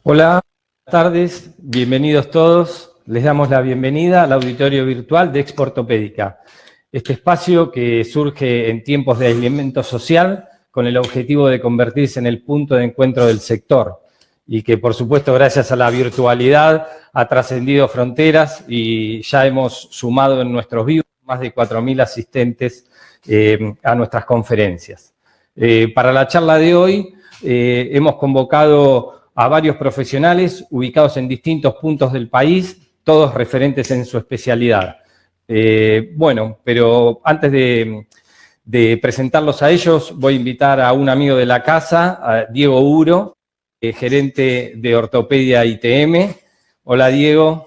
Hola, buenas tardes, bienvenidos todos. Les damos la bienvenida al auditorio virtual de Expo Ortopédica. Este espacio que surge en tiempos de aislamiento social con el objetivo de convertirse en el punto de encuentro del sector y que, por supuesto, gracias a la virtualidad ha trascendido fronteras y ya hemos sumado en nuestros vivos más de 4.000 asistentes a nuestras conferencias. Para la charla de hoy hemos convocado a varios profesionales ubicados en distintos puntos del país, todos referentes en su especialidad. Bueno, pero antes de presentarlos a ellos, voy a invitar a un amigo de la casa, a Diego Uro, gerente de Ortopedia ITM. Hola, Diego.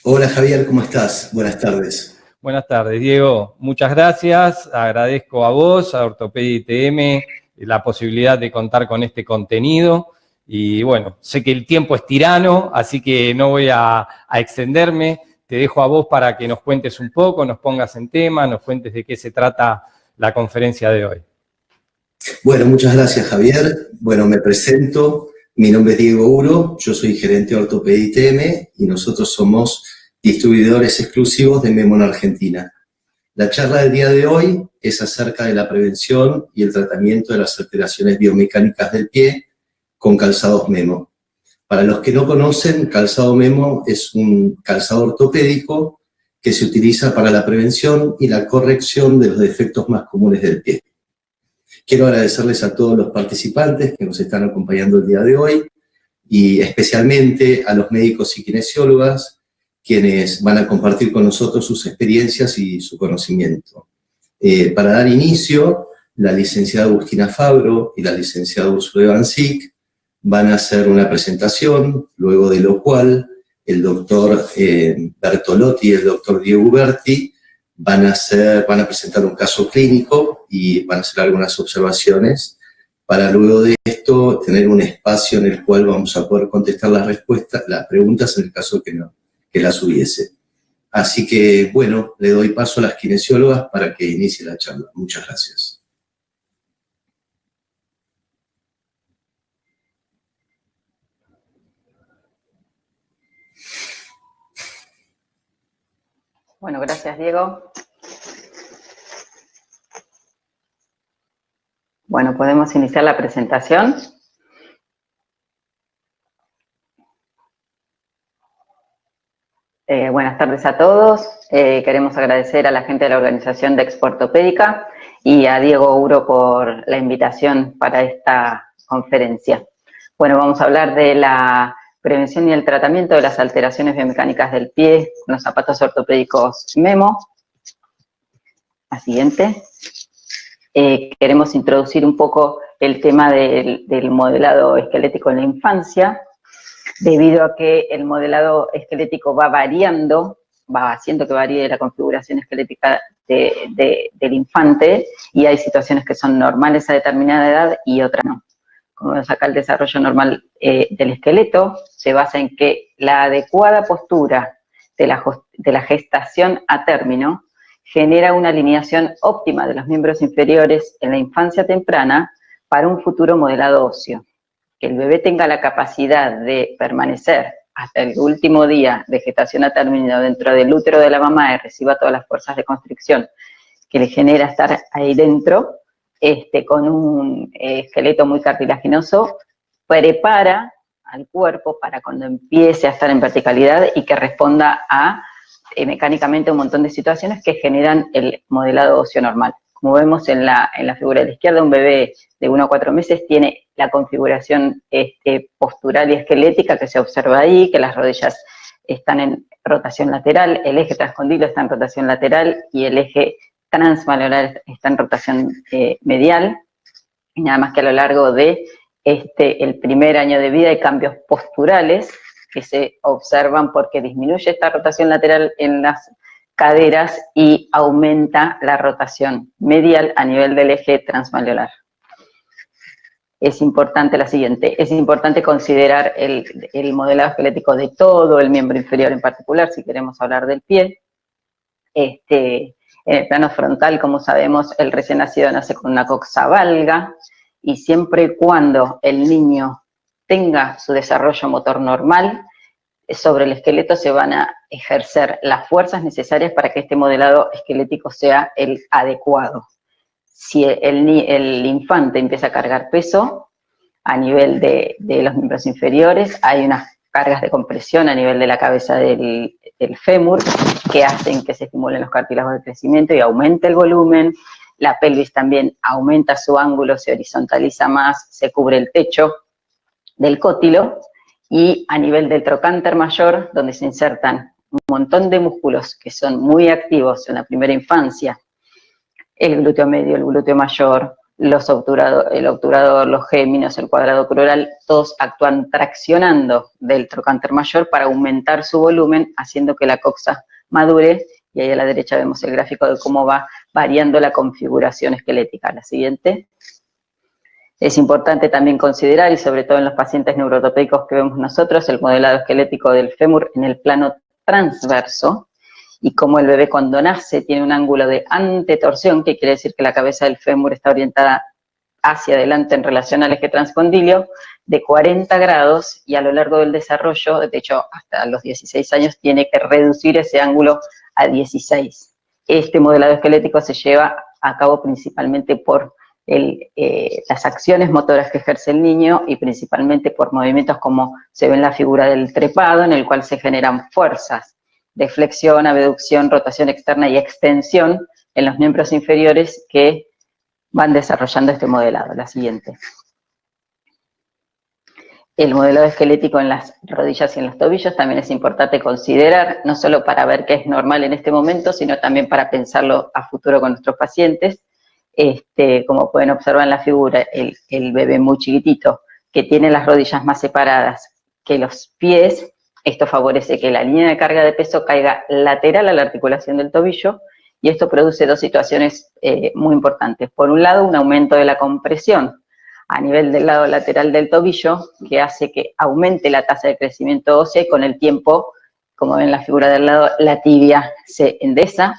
Hola, Javier, ¿cómo estás? Buenas tardes. Buenas tardes, Diego. Muchas gracias. Agradezco a vos, a Ortopedia ITM, la posibilidad de contar con este contenido. Y bueno, sé que el tiempo es tirano, así que no voy a extenderme. Te dejo a vos para que nos cuentes un poco, nos pongas en tema, nos cuentes de qué se trata la conferencia de hoy. Bueno, muchas gracias, Javier. Bueno, me presento. Mi nombre es Diego Uro, yo soy gerente de Ortopedia ITM y nosotros somos distribuidores exclusivos de Memo en Argentina. La charla del día de hoy es acerca de la prevención y el tratamiento de las alteraciones biomecánicas del pie con calzados Memo. Para los que no conocen, calzado Memo es un calzado ortopédico que se utiliza para la prevención y la corrección de los defectos más comunes del pie. Quiero agradecerles a todos los participantes que nos están acompañando el día de hoy y especialmente a los médicos y kinesiólogas quienes van a compartir con nosotros sus experiencias y su conocimiento. Para dar inicio, la licenciada Agustina Fabro y la licenciada Úrsula Evansic van a hacer una presentación, luego de lo cual el doctor Bertolotti y el doctor Diego Uberti van a presentar un caso clínico y van a hacer algunas observaciones para luego de esto tener un espacio en el cual vamos a poder contestar las preguntas en el caso que las hubiese. Así que, bueno, le doy paso a las kinesiólogas para que inicie la charla. Muchas gracias. Bueno, gracias, Diego. Bueno, podemos iniciar la presentación. Buenas tardes a todos. Queremos agradecer a la gente de la organización de Expo Ortopédica y a Diego Uro por la invitación para esta conferencia. Bueno, vamos a hablar de la prevención y el tratamiento de las alteraciones biomecánicas del pie con los zapatos ortopédicos Memo. La siguiente. Queremos introducir un poco el tema del modelado esquelético en la infancia, debido a que el modelado esquelético va variando, va haciendo que varíe la configuración esquelética del infante, y hay situaciones que son normales a determinada edad y otras no. Como vemos acá, el desarrollo normal del esqueleto se basa en que la adecuada postura de la gestación a término genera una alineación óptima de los miembros inferiores en la infancia temprana para un futuro modelado óseo. Que el bebé tenga la capacidad de permanecer hasta el último día de gestación a término dentro del útero de la mamá y reciba todas las fuerzas de constricción que le genera estar ahí dentro, con un esqueleto muy cartilaginoso, prepara al cuerpo para cuando empiece a estar en verticalidad y que responda a mecánicamente un montón de situaciones que generan el modelado óseo normal. Como vemos en la figura de la izquierda, un bebé de 1 a 4 meses tiene la configuración postural y esquelética que se observa ahí, que las rodillas están en rotación lateral, el eje transcondilo está en rotación lateral y el eje transmalleolar está en rotación medial. Y nada más que a lo largo de el primer año de vida hay cambios posturales que se observan porque disminuye esta rotación lateral en las caderas y aumenta la rotación medial a nivel del eje transmalleolar. Es importante la siguiente, es importante considerar el modelado esquelético de todo el miembro inferior en particular, si queremos hablar del pie. En el plano frontal, como sabemos, el recién nacido nace con una coxa valga, y siempre y cuando el niño tenga su desarrollo motor normal, sobre el esqueleto se van a ejercer las fuerzas necesarias para que este modelado esquelético sea el adecuado. Si el infante empieza a cargar peso a nivel de los miembros inferiores, hay unas cargas de compresión a nivel de la cabeza del fémur que hacen que se estimulen los cartílagos de crecimiento y aumente el volumen. La pelvis también aumenta su ángulo, se horizontaliza más, se cubre el techo del cótilo, y a nivel del trocánter mayor, donde se insertan un montón de músculos que son muy activos en la primera infancia, el glúteo medio, el glúteo mayor, el obturador, los géminos, el cuadrado crural, todos actúan traccionando del trocánter mayor para aumentar su volumen, haciendo que la coxa madure, y ahí a la derecha vemos el gráfico de cómo va variando la configuración esquelética. La siguiente. Es importante también considerar, y sobre todo en los pacientes neuroortopédicos que vemos nosotros, el modelado esquelético del fémur en el plano transverso, y como el bebé cuando nace tiene un ángulo de antetorsión, que quiere decir que la cabeza del fémur está orientada hacia adelante en relación al eje transcondilio, de 40 grados, y a lo largo del desarrollo, de hecho hasta los 16 años, tiene que reducir ese ángulo a 16. Este modelado esquelético se lleva a cabo principalmente por las acciones motoras que ejerce el niño, y principalmente por movimientos como se ve en la figura del trepado, en el cual se generan fuerzas de flexión, abducción, rotación externa y extensión en los miembros inferiores que van desarrollando este modelado. La siguiente. El modelado esquelético en las rodillas y en los tobillos también es importante considerar, no solo para ver qué es normal en este momento, sino también para pensarlo a futuro con nuestros pacientes. Como pueden observar en la figura, el bebé muy chiquitito que tiene las rodillas más separadas que los pies, esto favorece que la línea de carga de peso caiga lateral a la articulación del tobillo, y esto produce dos situaciones muy importantes. Por un lado, un aumento de la compresión a nivel del lado lateral del tobillo, que hace que aumente la tasa de crecimiento ósea, y con el tiempo, como ven en la figura del lado, la tibia se endeza.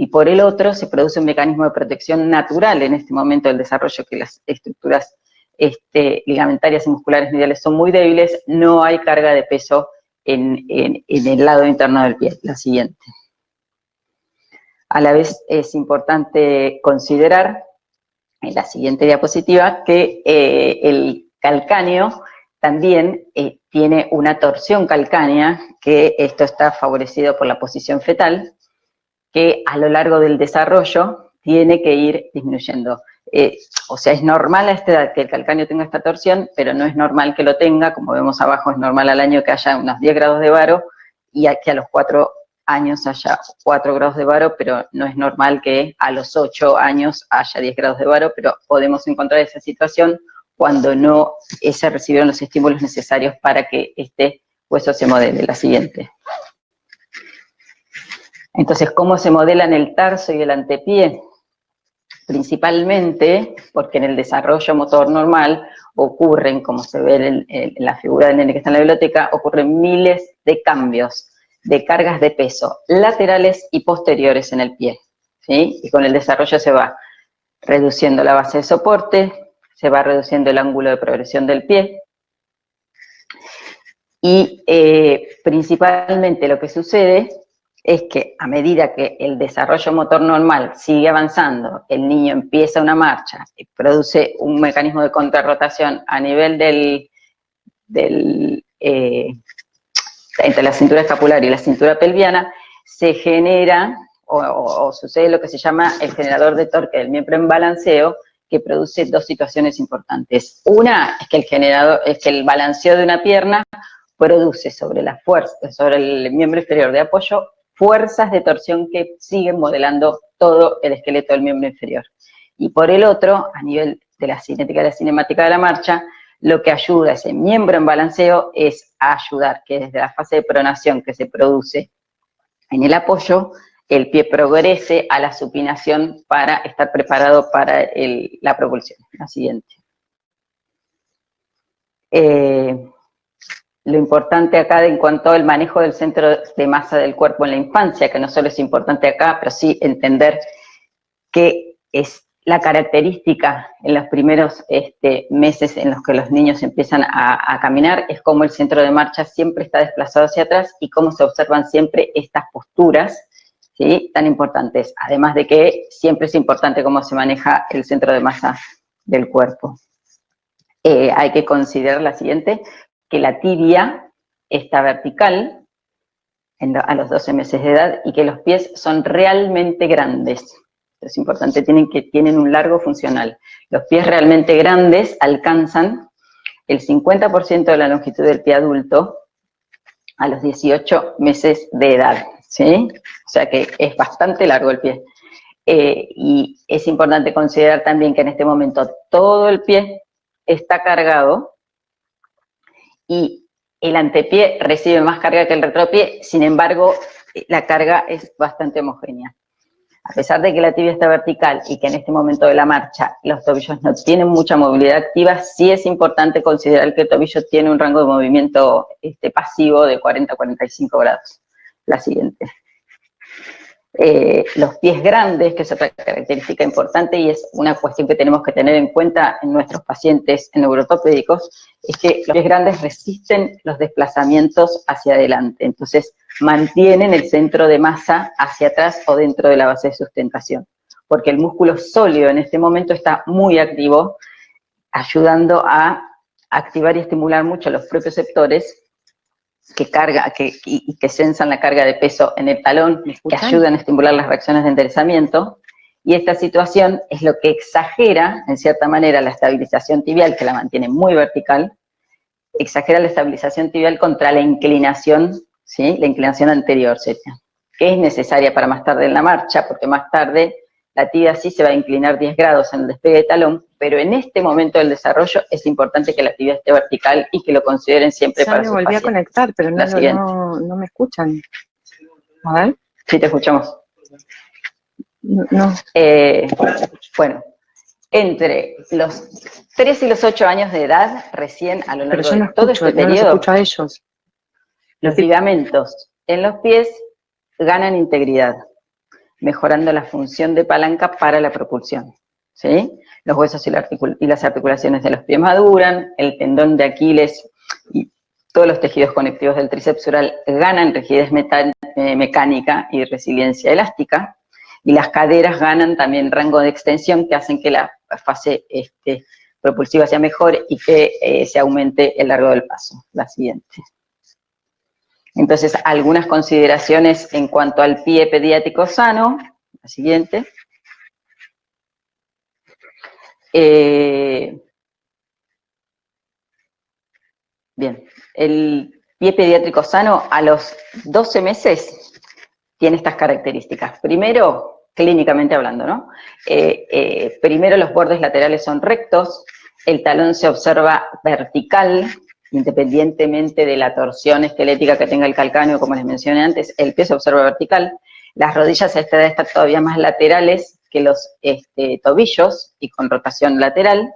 Y por el otro, se produce un mecanismo de protección natural en este momento del desarrollo, que las estructuras ligamentarias y musculares mediales son muy débiles, no hay carga de peso en el lado interno del pie. La siguiente. A la vez es importante considerar, en la siguiente diapositiva, que el calcáneo también tiene una torsión calcánea, que esto está favorecido por la posición fetal, que a lo largo del desarrollo tiene que ir disminuyendo. O sea, es normal a esta edad que el calcáneo tenga esta torsión, pero no es normal que lo tenga. Como vemos abajo, es normal al año que haya unos 10 grados de varo, y que a los 4 años haya 4 grados de varo, pero no es normal que a los 8 años haya 10 grados de varo, pero podemos encontrar esa situación cuando no se recibieron los estímulos necesarios para que este hueso se modele. La siguiente. Entonces, ¿cómo se modelan el tarso y el antepié? Principalmente porque en el desarrollo motor normal ocurren, como se ve en la figura del nene que está en la biblioteca, ocurren miles de cambios de cargas de peso laterales y posteriores en el pie, ¿sí? Y con el desarrollo se va reduciendo la base de soporte, se va reduciendo el ángulo de progresión del pie, y principalmente lo que sucede es que a medida que el desarrollo motor normal sigue avanzando, el niño empieza una marcha y produce un mecanismo de contrarrotación a nivel entre la cintura escapular y la cintura pelviana, se genera o sucede lo que se llama el generador de torque del miembro en balanceo, que produce dos situaciones importantes. Una es que el balanceo de una pierna produce sobre la fuerza, sobre el miembro inferior de apoyo, fuerzas de torsión que siguen modelando todo el esqueleto del miembro inferior. Y por el otro, a nivel de la cinética y la cinemática de la marcha, lo que ayuda a ese miembro en balanceo es a ayudar que desde la fase de pronación que se produce en el apoyo, el pie progrese a la supinación para estar preparado para la propulsión. La siguiente. Lo importante acá en cuanto al manejo del centro de masa del cuerpo en la infancia, que no solo es importante acá, pero sí entender qué es la característica en los primeros meses en los que los niños empiezan a caminar es cómo el centro de marcha siempre está desplazado hacia atrás y cómo se observan siempre estas posturas, ¿sí?, tan importantes. Además de que siempre es importante cómo se maneja el centro de masa del cuerpo. Hay que considerar la siguiente, que la tibia está vertical a los 12 meses de edad y que los pies son realmente grandes. Es importante, tienen un largo funcional. Los pies realmente grandes alcanzan el 50% de la longitud del pie adulto a los 18 meses de edad, ¿sí? O sea que es bastante largo el pie. Y es importante considerar también que en este momento todo el pie está cargado y el antepié recibe más carga que el retropié, sin embargo, la carga es bastante homogénea. A pesar de que la tibia está vertical y que en este momento de la marcha los tobillos no tienen mucha movilidad activa, sí es importante considerar que el tobillo tiene un rango de movimiento pasivo de 40 a 45 grados. La siguiente. Los pies grandes, que es otra característica importante y es una cuestión que tenemos que tener en cuenta en nuestros pacientes neuroortopédicos, es que los pies grandes resisten los desplazamientos hacia adelante, entonces mantienen el centro de masa hacia atrás o dentro de la base de sustentación, porque el músculo sólido en este momento está muy activo, ayudando a activar y estimular mucho los propioceptores que sensan la carga de peso en el talón, que ayudan a estimular las reacciones de enderezamiento, y esta situación es lo que exagera, en cierta manera, la estabilización tibial, que la mantiene muy vertical, exagera la estabilización tibial contra la inclinación, ¿sí?, la inclinación anterior, sería, que es necesaria para más tarde en la marcha, porque más tarde la tibia sí se va a inclinar 10 grados en el despegue de talón, pero en este momento del desarrollo es importante que la tibia esté vertical y que lo consideren siempre para sus pacientes. Ya me volví a conectar, pero no me escuchan. A ver. Sí, te escuchamos. No. Bueno, entre los 3 y los 8 años de edad, recién a lo largo de todo este periodo, no los escucho a ellos. Los ligamentos en los pies ganan integridad, mejorando la función de palanca para la propulsión, ¿sí? Los huesos y las articulaciones de los pies maduran, el tendón de Aquiles y todos los tejidos conectivos del tríceps sural ganan rigidez mecánica y resiliencia elástica, y las caderas ganan también rango de extensión que hacen que la fase propulsiva sea mejor y que se aumente el largo del paso. La siguiente. Entonces, algunas consideraciones en cuanto al pie pediátrico sano. La siguiente. Bien, el pie pediátrico sano a los 12 meses tiene estas características. Primero, clínicamente hablando, ¿no? Primero los bordes laterales son rectos, el talón se observa vertical, independientemente de la torsión esquelética que tenga el calcáneo, como les mencioné antes, el pie se observa vertical. Las rodillas a esta edad están todavía más laterales que los tobillos y con rotación lateral.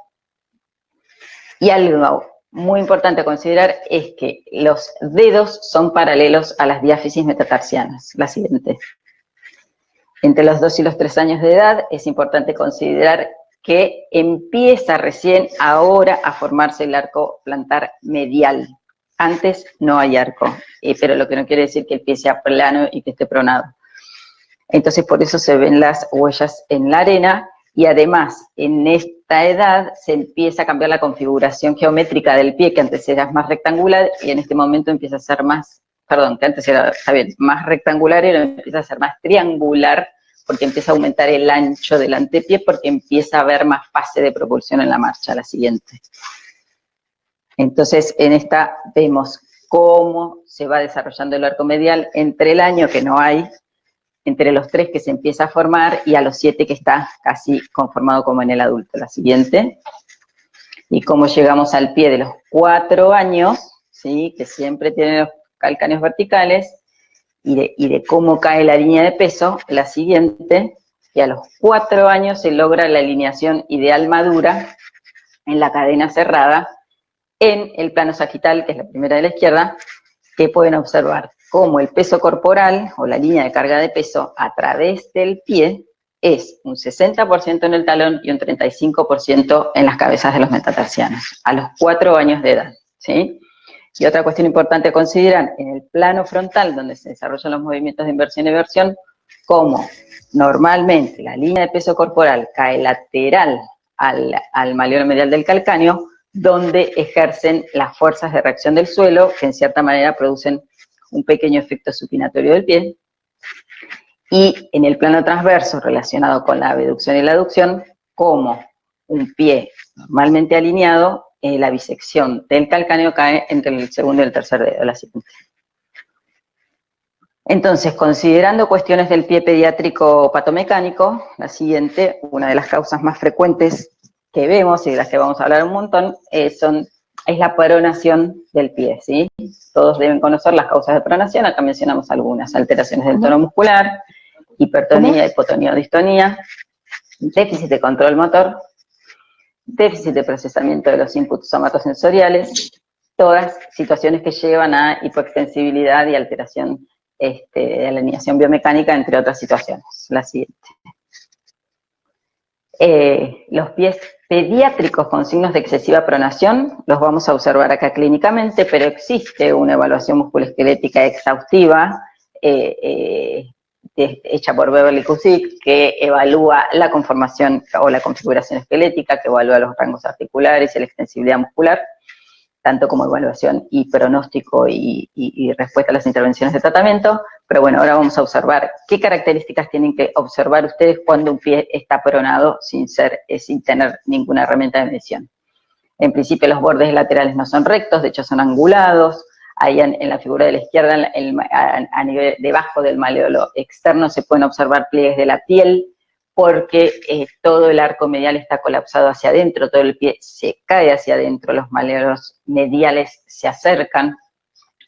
Y algo muy importante a considerar es que los dedos son paralelos a las diáfisis metatarsianas. La siguiente. Entre los 2 y los 3 años de edad es importante considerar que empieza recién ahora a formarse el arco plantar medial. Antes no hay arco, pero lo que no quiere decir que el pie sea plano y que esté pronado. Entonces por eso se ven las huellas en la arena, y además en esta edad se empieza a cambiar la configuración geométrica del pie, que antes era más rectangular y en este momento empieza a ser más, perdón, que antes era, está bien, más rectangular y ahora empieza a ser más triangular, porque empieza a aumentar el ancho del antepié, porque empieza a haber más fase de propulsión en la marcha. La siguiente. Entonces, en esta vemos cómo se va desarrollando el arco medial entre el año, que no hay, entre los 3 que se empieza a formar, y a los 7 que está casi conformado como en el adulto. La siguiente. Y cómo llegamos al pie de los 4 años, ¿sí?, que siempre tiene los calcáneos verticales, y de cómo cae la línea de peso. La siguiente, y a los 4 años se logra la alineación ideal madura en la cadena cerrada, en el plano sagital, que es la primera de la izquierda, que pueden observar cómo el peso corporal, o la línea de carga de peso, a través del pie, es un 60% en el talón y un 35% en las cabezas de los metatarsianos, a los 4 años de edad, ¿sí? Y otra cuestión importante a considerar, en el plano frontal, donde se desarrollan los movimientos de inversión y eversión, como normalmente la línea de peso corporal cae lateral al malleolo medial del calcáneo, donde ejercen las fuerzas de reacción del suelo, que en cierta manera producen un pequeño efecto supinatorio del pie. Y en el plano transverso, relacionado con la abducción y la aducción, como un pie normalmente alineado, la bisección del calcáneo cae entre el segundo y el tercer dedo, la siguiente. Entonces, considerando cuestiones del pie pediátrico patomecánico, la siguiente, una de las causas más frecuentes que vemos y de las que vamos a hablar un montón, es la pronación del pie, ¿sí? Todos deben conocer las causas de pronación, acá mencionamos algunas: alteraciones del tono muscular, hipertonía, hipotonía o distonía, déficit de control motor, déficit de procesamiento de los inputs somatosensoriales, todas situaciones que llevan a hipoextensibilidad y alteración de la alineación biomecánica, entre otras situaciones. La siguiente. Los pies pediátricos con signos de excesiva pronación los vamos a observar acá clínicamente, pero existe una evaluación musculoesquelética exhaustiva hecha por Beverly Kusick, que evalúa la conformación o la configuración esquelética, que evalúa los rangos articulares y la extensibilidad muscular, tanto como evaluación y pronóstico y respuesta a las intervenciones de tratamiento. Pero bueno, ahora vamos a observar qué características tienen que observar ustedes cuando un pie está pronado sin tener ninguna herramienta de medición. En principio, los bordes laterales no son rectos, de hecho son angulados. Ahí en la figura de la izquierda, a nivel debajo del malleolo externo, se pueden observar pliegues de la piel, porque todo el arco medial está colapsado hacia adentro, todo el pie se cae hacia adentro, los malleolos mediales se acercan,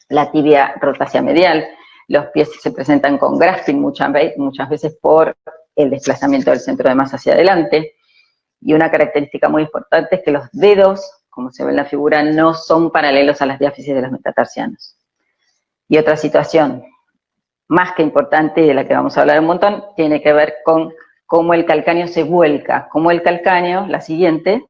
la tibia rota hacia medial, los pies se presentan con grasping muchas veces por el desplazamiento del centro de masa hacia adelante, y una característica muy importante es que los dedos, como se ve en la figura, no son paralelos a las diáfisis de los metatarsianos. Y otra situación más que importante, y de la que vamos a hablar un montón, tiene que ver con cómo el calcáneo se vuelca, cómo el calcáneo, la siguiente,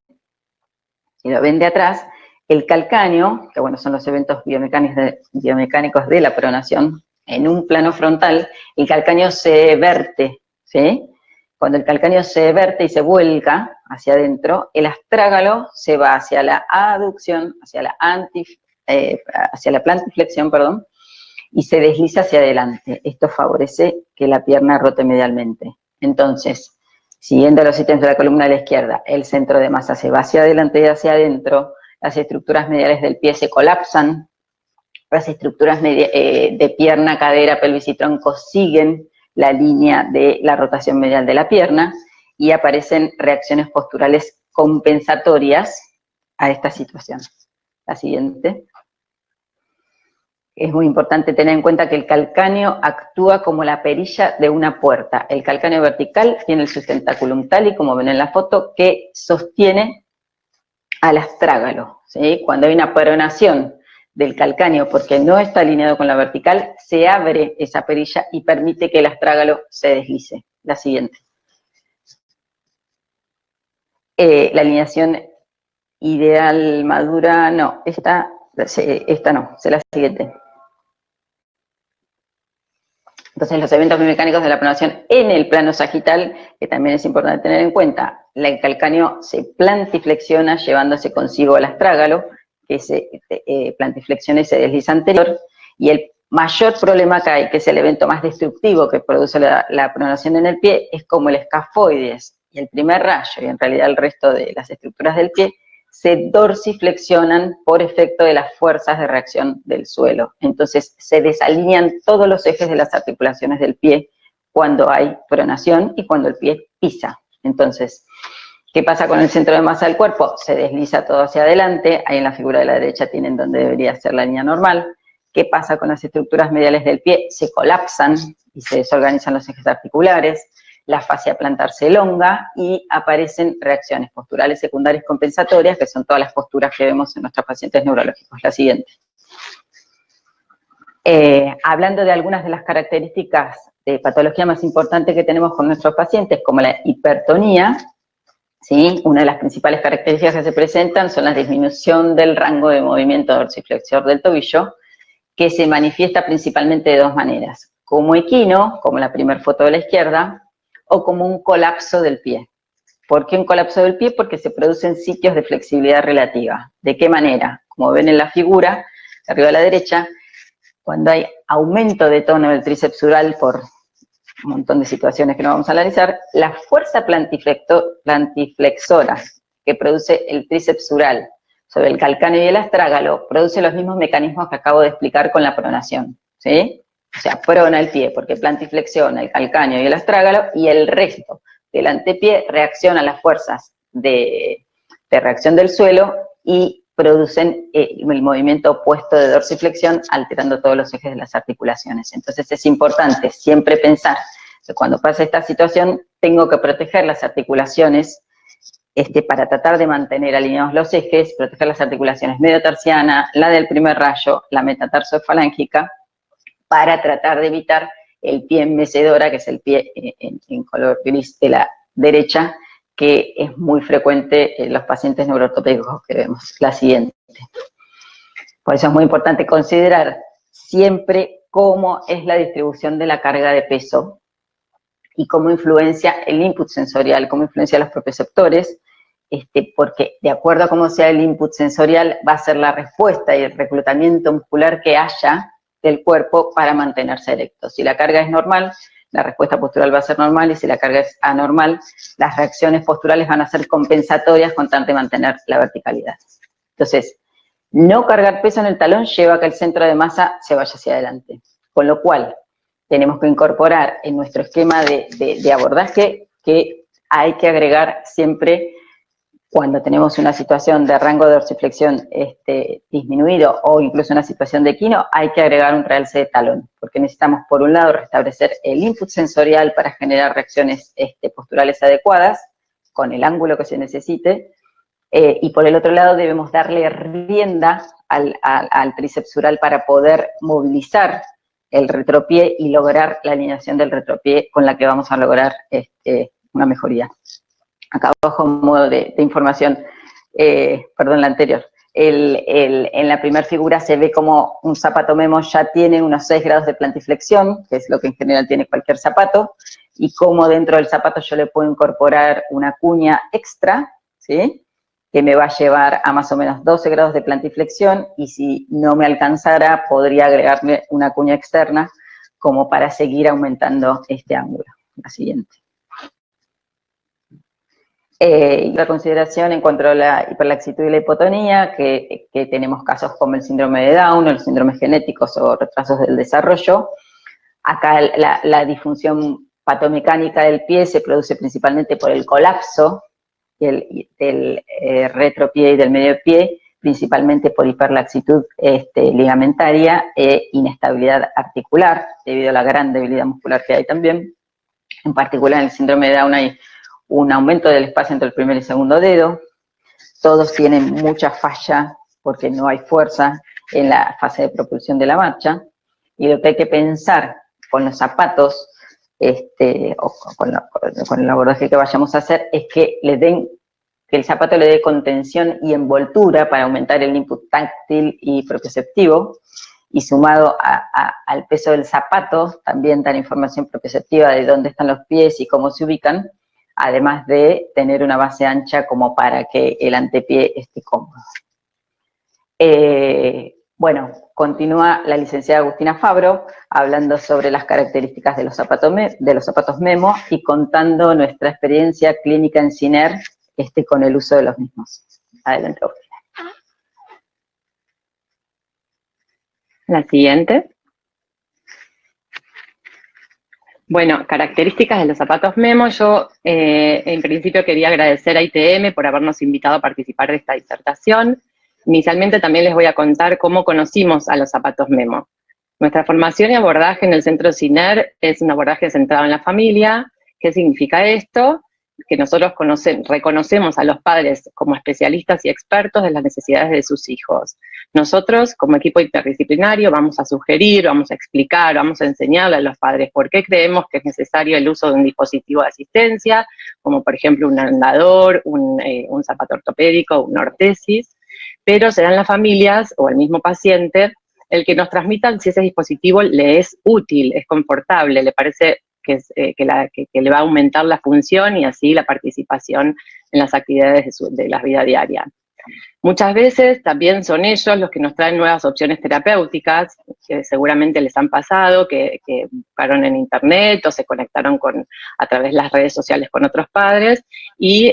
si lo ven de atrás, el calcáneo, que bueno, son los eventos biomecánicos de la pronación, en un plano frontal, el calcáneo se verte, ¿sí? Cuando el calcáneo se verte y se vuelca hacia adentro, el astrágalo se va hacia la aducción, hacia la plantiflexión, perdón, y se desliza hacia adelante. Esto favorece que la pierna rote medialmente. Entonces, siguiendo los ítems de la columna de la izquierda, el centro de masa se va hacia adelante y hacia adentro, las estructuras mediales del pie se colapsan, las estructuras de pierna, cadera, pelvis y tronco siguen la línea de la rotación medial de la pierna y aparecen reacciones posturales compensatorias a esta situación. La siguiente. Es muy importante tener en cuenta que el calcáneo actúa como la perilla de una puerta. El calcáneo vertical tiene el sustentaculum tali, como ven en la foto, que sostiene al astrágalo, ¿sí? Cuando hay una pronación del calcáneo porque no está alineado con la vertical, se abre esa perilla y permite que el astrágalo se deslice. La siguiente. La alineación ideal madura, no, esta no, la siguiente. Entonces, los eventos biomecánicos de la pronación en el plano sagital, que también es importante tener en cuenta, el calcáneo se plantiflexiona llevándose consigo al astrágalo, que se plantiflexiona y se desliza anterior, y el mayor problema que hay, que es el evento más destructivo que produce la pronación en el pie, es como el escafoides y el primer rayo, y en realidad el resto de las estructuras del pie, se dorsiflexionan por efecto de las fuerzas de reacción del suelo. Entonces se desalinean todos los ejes de las articulaciones del pie cuando hay pronación y cuando el pie pisa. Entonces, ¿qué pasa con el centro de masa del cuerpo? Se desliza todo hacia adelante, ahí en la figura de la derecha tienen donde debería ser la línea normal. ¿Qué pasa con las estructuras mediales del pie? Se colapsan y se desorganizan los ejes articulares. La fascia plantar se elonga y aparecen reacciones posturales secundarias compensatorias, que son todas las posturas que vemos en nuestros pacientes neurológicos. La siguiente. Hablando de algunas de las características patología más importante que tenemos con nuestros pacientes, como la hipertonía, ¿sí? Una de las principales características que se presentan son la disminución del rango de movimiento dorsiflexor del tobillo, que se manifiesta principalmente de dos maneras, como equino, como la primera foto de la izquierda, o como un colapso del pie. ¿Por qué un colapso del pie? Porque se producen sitios de flexibilidad relativa. ¿De qué manera? Como ven en la figura, arriba a la derecha, cuando hay aumento de tono del tríceps sural por un montón de situaciones que no vamos a analizar, la fuerza plantiflexora que produce el tríceps sural sobre el calcáneo y el astrágalo produce los mismos mecanismos que acabo de explicar con la pronación, ¿sí? O sea, prona el pie porque plantiflexiona el calcáneo y el astrágalo, y el resto del antepié reacciona a las fuerzas de reacción del suelo y producen el movimiento opuesto de dorsiflexión, alterando todos los ejes de las articulaciones. Entonces es importante siempre pensar que cuando pasa esta situación tengo que proteger las articulaciones para tratar de mantener alineados los ejes, proteger las articulaciones mediotarsiana, la del primer rayo, la metatarsoefalángica, para tratar de evitar el pie en mecedora, que es el pie en color gris de la derecha, que es muy frecuente en los pacientes neuroortopédicos que vemos. La siguiente. Por eso es muy importante considerar siempre cómo es la distribución de la carga de peso y cómo influencia el input sensorial, cómo influencia los propioceptores, porque de acuerdo a cómo sea el input sensorial va a ser la respuesta y el reclutamiento muscular que haya del cuerpo para mantenerse erecto. Si la carga es normal, la respuesta postural va a ser normal, y si la carga es anormal, las reacciones posturales van a ser compensatorias con tal de mantener la verticalidad. Entonces, no cargar peso en el talón lleva a que el centro de masa se vaya hacia adelante, con lo cual tenemos que incorporar en nuestro esquema de abordaje que hay que agregar siempre, cuando tenemos una situación de rango de dorsiflexión disminuido o incluso una situación de equino, hay que agregar un realce de talón, porque necesitamos, por un lado, restablecer el input sensorial para generar reacciones posturales adecuadas, con el ángulo que se necesite, y por el otro lado debemos darle rienda al tríceps sural para poder movilizar el retropié y lograr la alineación del retropié con la que vamos a lograr una mejoría. Acá abajo, en modo de información, perdón, la anterior. En la primera figura se ve como un zapato Memo ya tiene unos 6 grados de plantiflexión, que es lo que en general tiene cualquier zapato, y cómo dentro del zapato yo le puedo incorporar una cuña extra, ¿sí?, que me va a llevar a más o menos 12 grados de plantiflexión, y si no me alcanzara, podría agregarle una cuña externa como para seguir aumentando este ángulo. La siguiente. La consideración en cuanto a la hiperlaxitud y la hipotonía, que tenemos casos como el síndrome de Down o los síndromes genéticos o retrasos del desarrollo. Acá la disfunción patomecánica del pie se produce principalmente por el colapso del retropié y del medio pie, principalmente por hiperlaxitud ligamentaria e inestabilidad articular, debido a la gran debilidad muscular que hay también. En particular, en el síndrome de Down hay un aumento del espacio entre el primer y segundo dedo. Todos tienen mucha falla porque no hay fuerza en la fase de propulsión de la marcha. Y lo que hay que pensar con los zapatos, o con el abordaje que vayamos a hacer, es que el zapato le dé contención y envoltura para aumentar el input táctil y propioceptivo, y sumado al peso del zapato, también dar información propioceptiva de dónde están los pies y cómo se ubican, además de tener una base ancha como para que el antepié esté cómodo. Bueno, continúa la licenciada Agustina Fabro hablando sobre las características de los zapatos Memo y contando nuestra experiencia clínica en CINER con el uso de los mismos. Adelante, Agustina. La siguiente. Bueno, características de los zapatos Memo. Yo, en principio, quería agradecer a ITM por habernos invitado a participar de esta disertación. Inicialmente también les voy a contar cómo conocimos a los zapatos Memo. Nuestra formación y abordaje en el Centro CINER es un abordaje centrado en la familia. ¿Qué significa esto? que nosotros reconocemos a los padres como especialistas y expertos de las necesidades de sus hijos. Nosotros, como equipo interdisciplinario, vamos a sugerir, vamos a explicar, vamos a enseñarle a los padres por qué creemos que es necesario el uso de un dispositivo de asistencia, como por ejemplo un andador, un zapato ortopédico, una ortesis, pero serán las familias o el mismo paciente el que nos transmitan si ese dispositivo le es útil, es confortable, le parece que le va a aumentar la función y así la participación en las actividades de la vida diaria. Muchas veces también son ellos los que nos traen nuevas opciones terapéuticas, que seguramente les han pasado, que buscaron en internet o se conectaron a través de las redes sociales con otros padres, y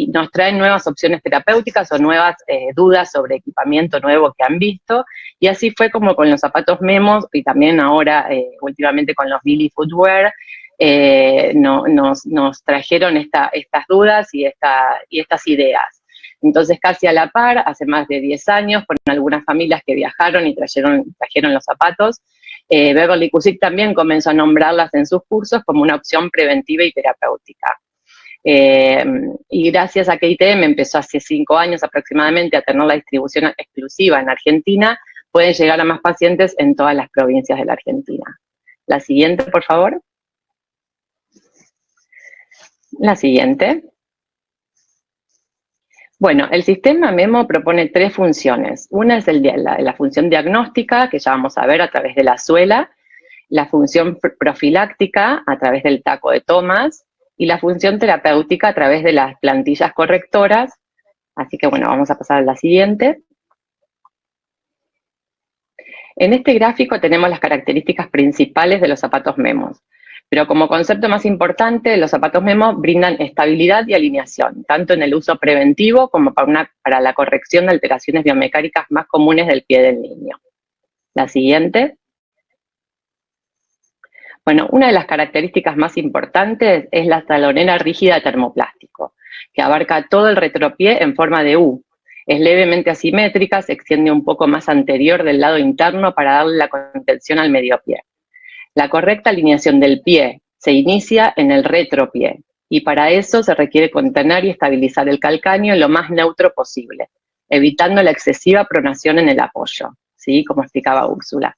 nos traen nuevas opciones terapéuticas o nuevas dudas sobre equipamiento nuevo que han visto, y así fue como con los zapatos Memos, y también ahora últimamente con los Billy Footwear, nos trajeron estas dudas y estas ideas. Entonces, casi a la par, hace más de 10 años, con algunas familias que viajaron y trajeron los zapatos, Beverly Cusick también comenzó a nombrarlas en sus cursos como una opción preventiva y terapéutica. Y gracias a que ITM empezó hace 5 años aproximadamente a tener la distribución exclusiva en Argentina, pueden llegar a más pacientes en todas las provincias de la Argentina. La siguiente, por favor. La siguiente. Bueno, el sistema Memo propone 3 funciones. Una es la función diagnóstica, que ya vamos a ver a través de la suela, la función profiláctica a través del taco de tomas y la función terapéutica a través de las plantillas correctoras. Así que bueno, vamos a pasar a la siguiente. En este gráfico tenemos las características principales de los zapatos Memos. Pero como concepto más importante, los zapatos Memo brindan estabilidad y alineación, tanto en el uso preventivo como para la corrección de alteraciones biomecánicas más comunes del pie del niño. La siguiente. Bueno, una de las características más importantes es la talonera rígida de termoplástico, que abarca todo el retropié en forma de U. Es levemente asimétrica, se extiende un poco más anterior del lado interno para darle la contención al mediopié. La correcta alineación del pie se inicia en el retropié y para eso se requiere contener y estabilizar el calcáneo lo más neutro posible, evitando la excesiva pronación en el apoyo, ¿sí? Como explicaba Úrsula.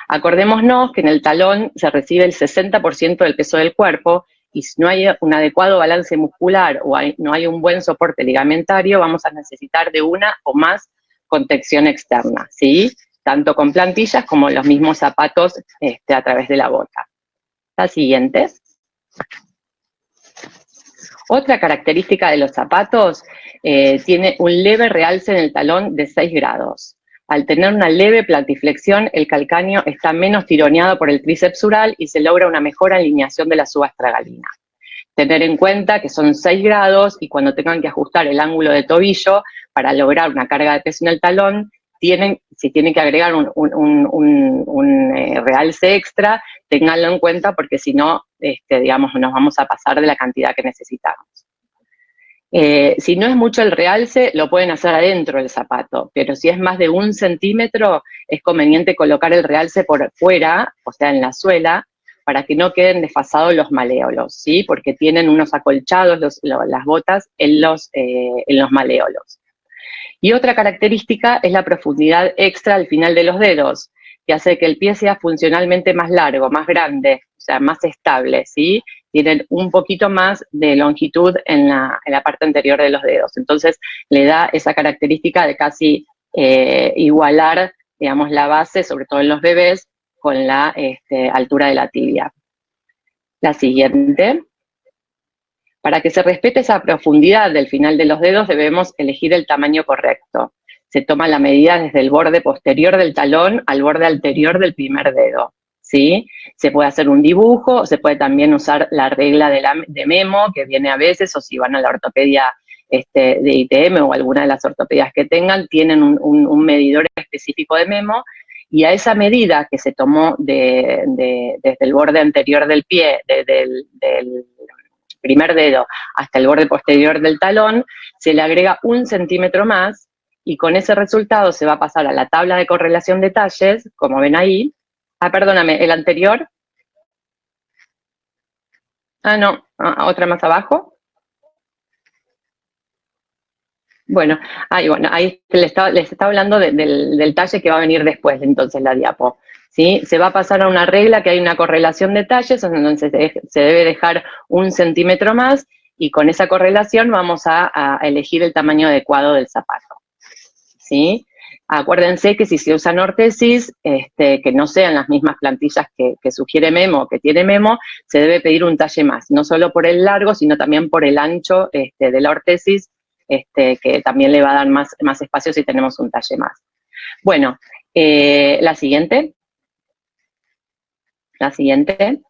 Acordémonos que en el talón se recibe el 60% del peso del cuerpo y si no hay un adecuado balance muscular o no hay un buen soporte ligamentario, vamos a necesitar de una o más contención externa, ¿sí? Tanto con plantillas como los mismos zapatos a través de la bota. La siguiente. Otra característica de los zapatos tiene un leve realce en el talón de 6 grados. Al tener una leve plantiflexión, el calcáneo está menos tironeado por el tríceps sural y se logra una mejor alineación de la subastragalina. Tener en cuenta que son 6 grados y cuando tengan que ajustar el ángulo de tobillo para lograr una carga de peso en el talón, si tienen que agregar un realce extra, ténganlo en cuenta porque si no, digamos, nos vamos a pasar de la cantidad que necesitamos. Si no es mucho el realce, lo pueden hacer adentro del zapato, pero si es más de 1 centímetro, es conveniente colocar el realce por fuera, o sea, en la suela, para que no queden desfasados los maleolos, ¿sí? Porque tienen unos acolchados las botas en los maleolos. Y otra característica es la profundidad extra al final de los dedos, que hace que el pie sea funcionalmente más largo, más grande, o sea, más estable, ¿sí? Tienen un poquito más de longitud en la parte anterior de los dedos. Entonces, le da esa característica de casi igualar, digamos, la base, sobre todo en los bebés, con la altura de la tibia. La siguiente. Para que se respete esa profundidad del final de los dedos, debemos elegir el tamaño correcto. Se toma la medida desde el borde posterior del talón al borde anterior del primer dedo, ¿sí? Se puede hacer un dibujo, se puede también usar la regla de Memo, que viene a veces, o si van a la ortopedia de ITM o alguna de las ortopedias que tengan, tienen un medidor específico de Memo, y a esa medida que se tomó desde el borde anterior del pie, del primer dedo hasta el borde posterior del talón, se le agrega 1 centímetro más y con ese resultado se va a pasar a la tabla de correlación de talles, como ven ahí. Perdóname, el anterior. No, otra más abajo. Bueno, ahí les estaba hablando del talle que va a venir después, entonces, la diapo. ¿Sí? Se va a pasar a una regla que hay una correlación de talles, entonces se debe dejar 1 centímetro más, y con esa correlación vamos a elegir el tamaño adecuado del zapato. ¿Sí? Acuérdense que si se usan ortesis, que no sean las mismas plantillas que sugiere Memo o que tiene Memo, se debe pedir un talle más, no solo por el largo, sino también por el ancho de la ortesis, que también le va a dar más espacio si tenemos un talle más. Bueno, la siguiente. La siguiente.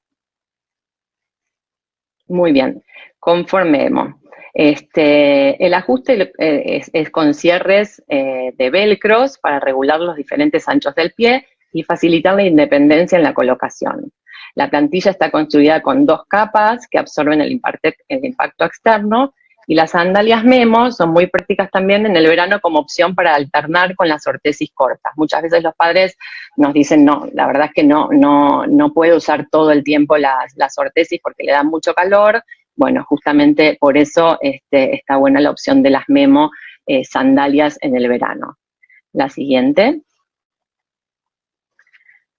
Muy bien, conforme Memo. El ajuste es con cierres de velcros para regular los diferentes anchos del pie y facilitar la independencia en la colocación. La plantilla está construida con 2 capas que absorben el impacto externo, y las sandalias Memo son muy prácticas también en el verano como opción para alternar con las ortesis cortas. Muchas veces los padres nos dicen, no, la verdad es que no puedo usar todo el tiempo las ortesis porque le dan mucho calor. Bueno, justamente por eso está buena la opción de las Memo sandalias en el verano. La siguiente.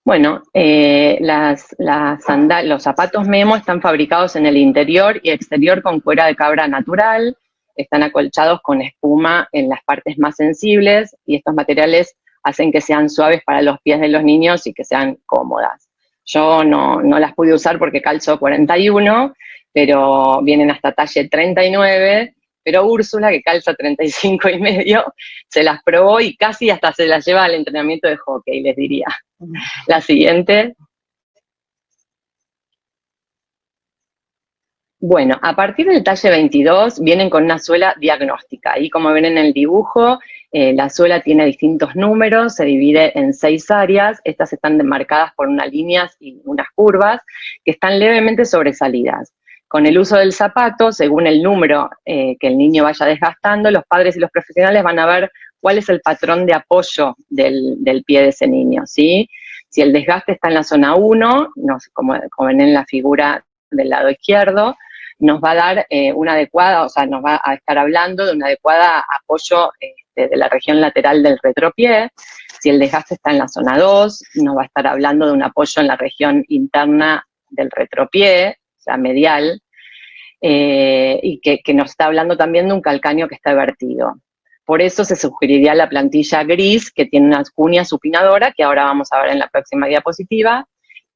Bueno, los zapatos Memo están fabricados en el interior y exterior con cuero de cabra natural, están acolchados con espuma en las partes más sensibles, y estos materiales hacen que sean suaves para los pies de los niños y que sean cómodas. Yo no las pude usar porque calzo 41, pero vienen hasta talle 39, pero Úrsula, que calza 35 y medio, se las probó y casi hasta se las lleva al entrenamiento de hockey, les diría. La siguiente. Bueno, a partir del talle 22 vienen con una suela diagnóstica. Ahí, como ven en el dibujo, la suela tiene distintos números, se divide en 6 áreas. Estas están demarcadas por unas líneas y unas curvas que están levemente sobresalidas. Con el uso del zapato, según el número que el niño vaya desgastando, los padres y los profesionales van a ver cuál es el patrón de apoyo del pie de ese niño, ¿sí? Si el desgaste está en la zona 1, como ven en la figura del lado izquierdo, nos va a dar una adecuada, o sea, nos va a estar hablando de un adecuado apoyo de la región lateral del retropié. Si el desgaste está en la zona 2, nos va a estar hablando de un apoyo en la región interna del retropié, o sea, medial, y que nos está hablando también de un calcáneo que está vertido. Por eso se sugeriría la plantilla gris, que tiene una cuña supinadora, que ahora vamos a ver en la próxima diapositiva.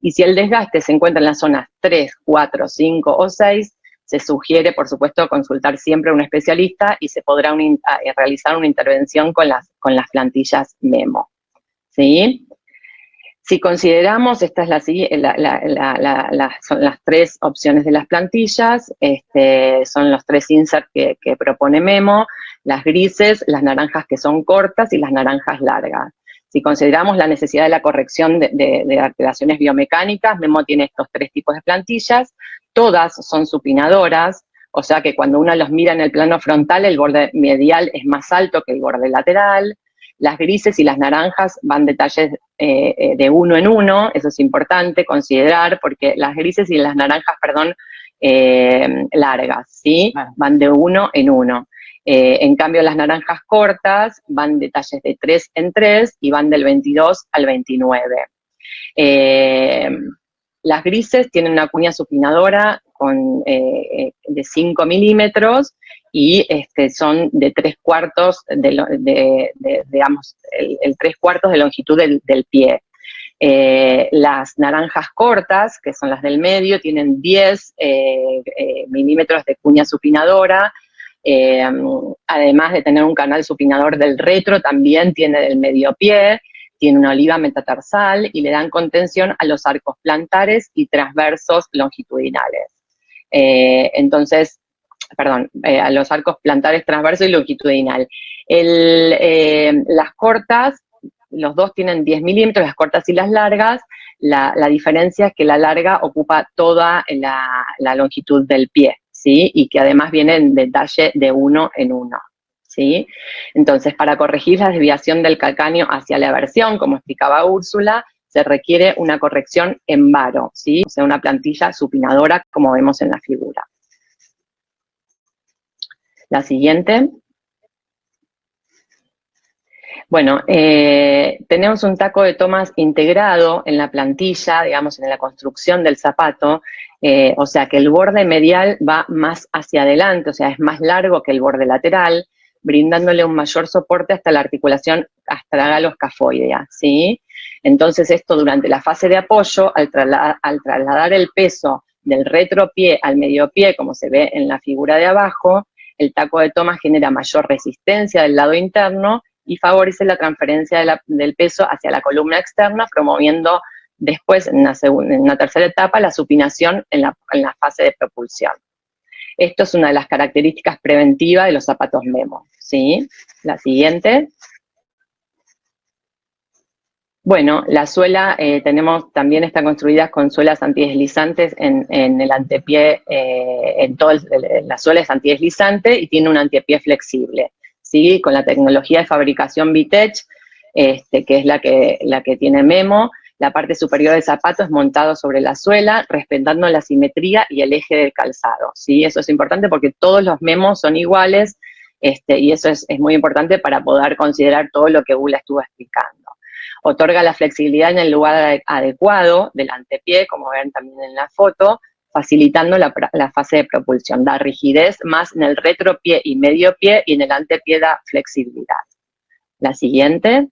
Y si el desgaste se encuentra en las zonas 3, 4, 5 o 6, se sugiere, por supuesto, consultar siempre a un especialista y se podrá realizar una intervención con las plantillas Memo. ¿Sí? Si consideramos, estas son las 3 opciones de las plantillas, son los 3 inserts que propone Memo: las grises, las naranjas que son cortas y las naranjas largas. Si consideramos la necesidad de la corrección de alteraciones biomecánicas, Memo tiene estos 3 tipos de plantillas. Todas son supinadoras, o sea que cuando uno los mira en el plano frontal, el borde medial es más alto que el borde lateral. Las grises y las naranjas van de talles de 1 en 1, eso es importante considerar, porque las grises y las naranjas, largas, ¿sí? Van de 1 en 1. En cambio, las naranjas cortas van de talles de 3 en 3 y van del 22 al 29. Las grises tienen una cuña supinadora de 5 milímetros y son de 3/4 digamos, el 3/4 de longitud del pie. Las naranjas cortas, que son las del medio, tienen 10 milímetros de cuña supinadora. Además de tener un canal supinador del retro, también tiene del medio pie, tiene una oliva metatarsal y le dan contención a los arcos plantares y transversos longitudinales. A los arcos plantares transverso y longitudinal. Las cortas, los dos tienen 10 milímetros, las cortas y las largas. La diferencia es que la larga ocupa toda la longitud del pie, ¿sí? Y que además vienen de talle de 1 en 1. ¿Sí? Entonces, para corregir la desviación del calcáneo hacia la eversión, como explicaba Úrsula, se requiere una corrección en varo, ¿sí? O sea, una plantilla supinadora, como vemos en la figura. La siguiente. Bueno, tenemos un taco de tomas integrado en la plantilla, digamos, en la construcción del zapato, o sea que el borde medial va más hacia adelante, o sea, es más largo que el borde lateral, brindándole un mayor soporte hasta la articulación, hasta la galoscafoidea, ¿sí? Entonces esto durante la fase de apoyo, al trasladar el peso del retropié al mediopié, como se ve en la figura de abajo, el taco de toma genera mayor resistencia del lado interno y favorece la transferencia del peso hacia la columna externa, promoviendo después, en una tercera etapa, la supinación en la fase de propulsión. Esto es una de las características preventivas de los zapatos Memo, ¿sí? La siguiente. Bueno, la suela, también está construida con suelas antideslizantes en el antepié, la suela es antideslizante y tiene un antepié flexible, ¿sí? Con la tecnología de fabricación VTech, que es la que tiene Memo, la parte superior del zapato es montado sobre la suela, respetando la simetría y el eje del calzado, ¿sí? Eso es importante porque todos los Memos son iguales, y eso es muy importante para poder considerar todo lo que Ula estuvo explicando. Otorga la flexibilidad en el lugar adecuado del antepié, como ven también en la foto, facilitando la fase de propulsión. Da rigidez más en el retropié y medio pie, y en el antepié da flexibilidad. La siguiente.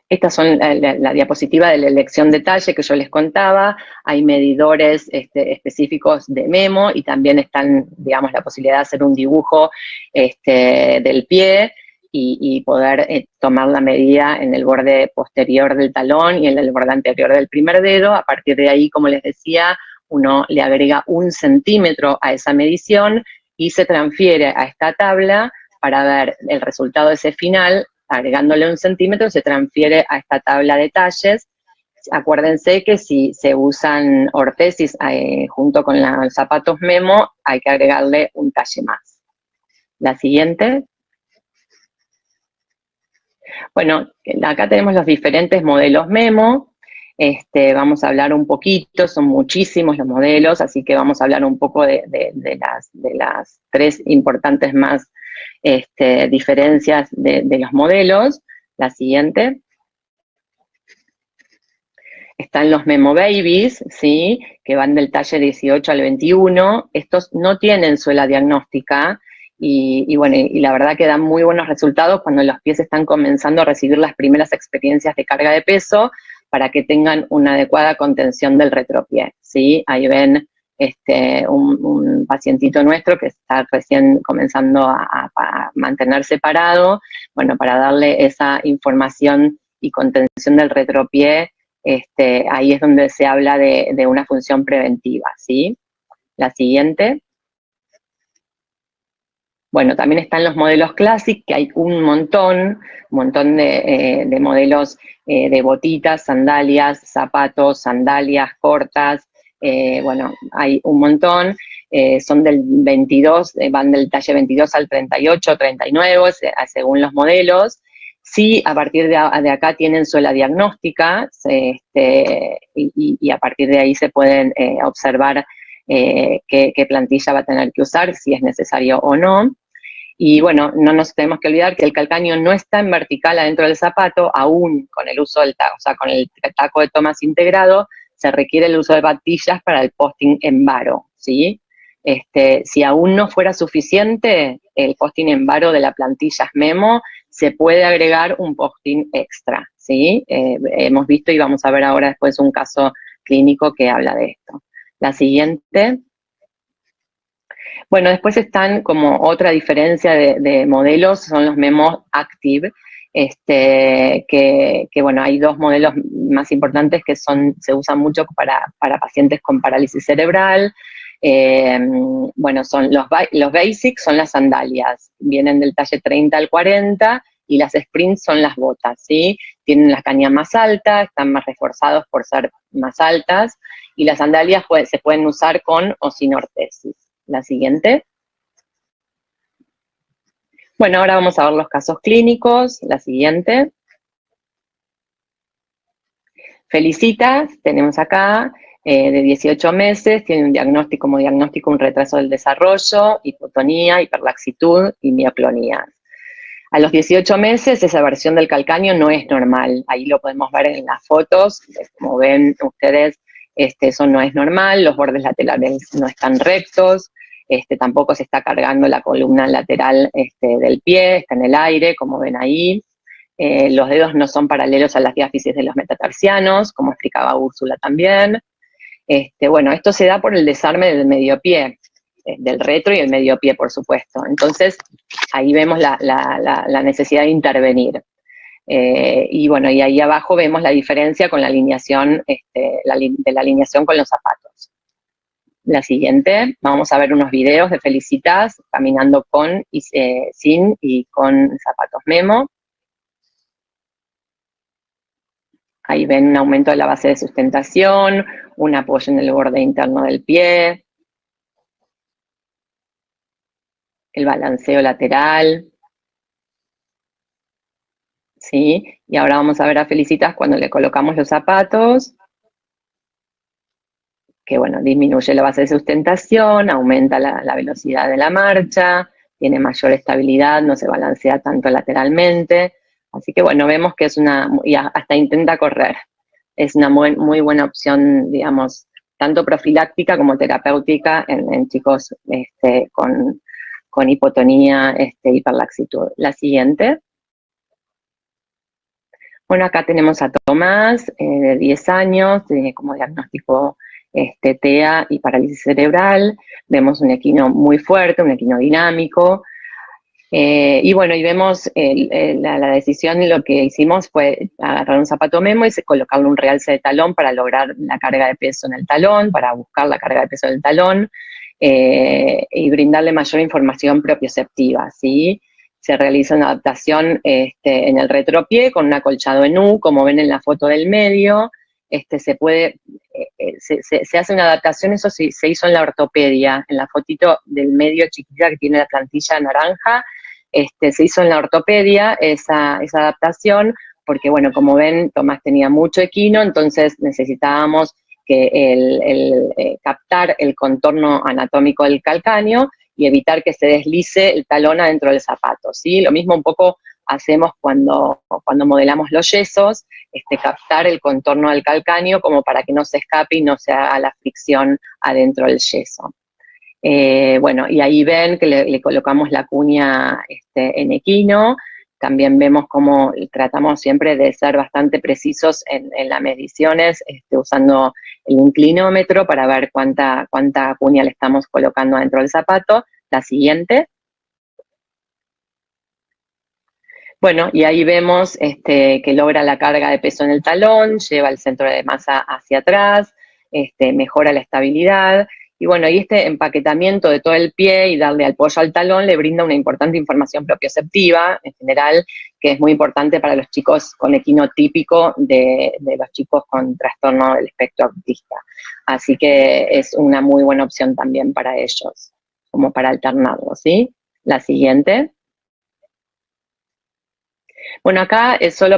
Estas son la diapositiva de la elección de talle que yo les contaba. Hay medidores específicos de Memo y también están, digamos, la posibilidad de hacer un dibujo del pie y poder tomar la medida en el borde posterior del talón y en el borde anterior del primer dedo. A partir de ahí, como les decía, uno le agrega 1 centímetro a esa medición y se transfiere a esta tabla para ver el resultado de ese final. Agregándole 1 centímetro se transfiere a esta tabla de talles. Acuérdense que si se usan ortesis junto con los zapatos Memo, hay que agregarle un talle más. La siguiente. Bueno, acá tenemos los diferentes modelos Memo. Vamos a hablar un poquito, son muchísimos los modelos, así que vamos a hablar un poco de las 3 importantes más diferencias de los modelos. La siguiente. Están los Memo Babies, ¿sí? Que van del talle 18 al 21. Estos no tienen suela diagnóstica y la verdad que dan muy buenos resultados cuando los pies están comenzando a recibir las primeras experiencias de carga de peso para que tengan una adecuada contención del retropié, ¿sí? Ahí ven un pacientito nuestro que está recién comenzando a mantenerse parado, bueno, para darle esa información y contención del retropié. Ahí es donde se habla de una función preventiva, ¿sí? La siguiente. Bueno, también están los modelos Classic, que hay un montón de modelos de botitas, sandalias, zapatos, sandalias cortas, bueno, hay un montón. Son del 22, van del talle 22 al 38, 39, según los modelos. Sí, a partir de acá tienen suela diagnóstica, y a partir de ahí se pueden observar qué plantilla va a tener que usar, si es necesario o no. Y bueno, no nos tenemos que olvidar que el calcáneo no está en vertical adentro del zapato, aún con el uso del taco, o sea, con el taco de tomas integrado, se requiere el uso de patillas para el posting en varo, ¿sí? Si aún no fuera suficiente el posting en varo de la plantilla Memo, se puede agregar un posting extra, ¿sí? Hemos visto y vamos a ver ahora después un caso clínico que habla de esto. La siguiente. Bueno, después están como otra diferencia de modelos, son los Memo Active, que bueno, hay 2 modelos más importantes que se usan mucho para pacientes con parálisis cerebral. Bueno, son los Basics, son las sandalias, vienen del talle 30 al 40, y las Sprints son las botas, ¿sí? Tienen las cañas más altas, están más reforzados por ser más altas, y las sandalias se pueden usar con o sin ortesis. La siguiente. Bueno, ahora vamos a ver los casos clínicos. La siguiente. Felicitas, tenemos acá, de 18 meses, tiene un diagnóstico un retraso del desarrollo, hipotonía, hiperlaxitud y mioclonía. A los 18 meses esa versión del calcáneo no es normal, ahí lo podemos ver en las fotos, como ven ustedes, eso no es normal, los bordes laterales no están rectos, tampoco se está cargando la columna lateral del pie, está en el aire, como ven ahí. Los dedos no son paralelos a las diáfisis de los metatarsianos, como explicaba Úrsula también. Bueno, esto se da por el desarme del medio pie, del retro y el medio pie, por supuesto. Entonces, ahí vemos la necesidad de intervenir. Y bueno, y ahí abajo vemos la diferencia con la alineación, de la alineación con los zapatos. La siguiente, vamos a ver unos videos de Felicitas caminando con, sin y con zapatos Memo. Ahí ven un aumento de la base de sustentación, un apoyo en el borde interno del pie, el balanceo lateral, ¿sí? Y ahora vamos a ver a Felicitas cuando le colocamos los zapatos, que bueno, disminuye la base de sustentación, aumenta la velocidad de la marcha, tiene mayor estabilidad, no se balancea tanto lateralmente. Así que bueno, vemos que es y hasta intenta correr. Es una muy buena opción, digamos, tanto profiláctica como terapéutica en chicos con hipotonía, hiperlaxitud. La siguiente. Bueno, acá tenemos a Tomás, de 10 años, tiene como diagnóstico TEA y parálisis cerebral. Vemos un equino muy fuerte, un equino dinámico. Y bueno, y vemos la decisión, lo que hicimos fue agarrar un zapato Memo y colocarle un realce de talón para lograr la carga de peso en el talón, para buscar la carga de peso del talón, y brindarle mayor información propioceptiva, ¿sí? Se realiza una adaptación en el retropié con un acolchado en U, como ven en la foto del medio. Se hace una adaptación, eso sí, se hizo en la ortopedia, en la fotito del medio chiquita que tiene la plantilla naranja. Se hizo en la ortopedia esa adaptación, porque bueno, como ven, Tomás tenía mucho equino, entonces necesitábamos que captar el contorno anatómico del calcáneo y evitar que se deslice el talón adentro del zapato, ¿sí? Lo mismo un poco hacemos cuando modelamos los yesos, captar el contorno del calcáneo como para que no se escape y no se haga la fricción adentro del yeso. Bueno, y ahí ven que le colocamos la cuña en equino. También vemos cómo tratamos siempre de ser bastante precisos en las mediciones, usando el inclinómetro para ver cuánta cuña le estamos colocando adentro del zapato. La siguiente. Bueno, y ahí vemos que logra la carga de peso en el talón, lleva el centro de masa hacia atrás, mejora la estabilidad. Y bueno, y este empaquetamiento de todo el pie y darle apoyo al talón le brinda una importante información propioceptiva, en general, que es muy importante para los chicos con equino típico de los chicos con trastorno del espectro autista. Así que es una muy buena opción también para ellos, como para alternarlo, ¿sí? La siguiente. Bueno, acá es solo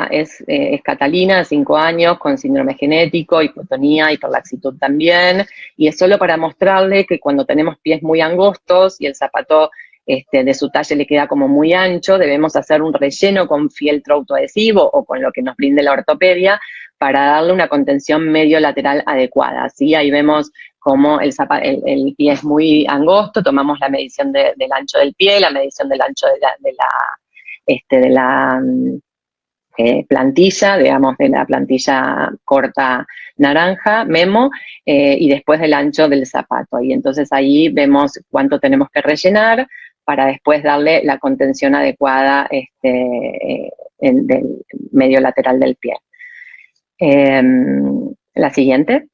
es Catalina, de 5 años, con síndrome genético, hipotonía, hiperlaxitud también, y es solo para mostrarle que cuando tenemos pies muy angostos y el zapato de su talle le queda como muy ancho, debemos hacer un relleno con fieltro autoadhesivo o con lo que nos brinde la ortopedia para darle una contención medio lateral adecuada, ¿sí? Ahí vemos cómo el pie es muy angosto, tomamos la medición del ancho del pie, la medición del ancho de la plantilla, digamos, de la plantilla corta naranja, Memo, y después del ancho del zapato. Y entonces ahí vemos cuánto tenemos que rellenar para después darle la contención adecuada del medio lateral del pie. La siguiente.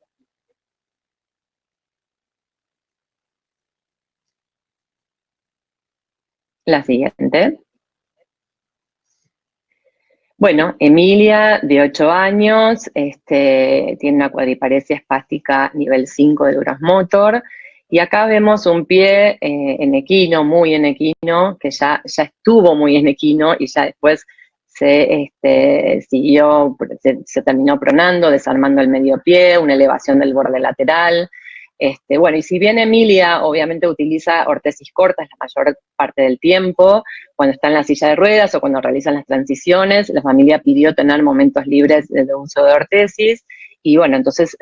La siguiente. Bueno, Emilia, de 8 años, tiene una cuadriparesia espástica nivel 5 de Grossmotor, y acá vemos un pie en equino, muy en equino, que ya estuvo muy en equino y ya después se terminó pronando, desarmando el medio pie, una elevación del borde lateral. Bueno, y si bien Emilia obviamente utiliza ortesis cortas la mayor parte del tiempo, cuando está en la silla de ruedas o cuando realizan las transiciones, la familia pidió tener momentos libres de uso de ortesis, y bueno, entonces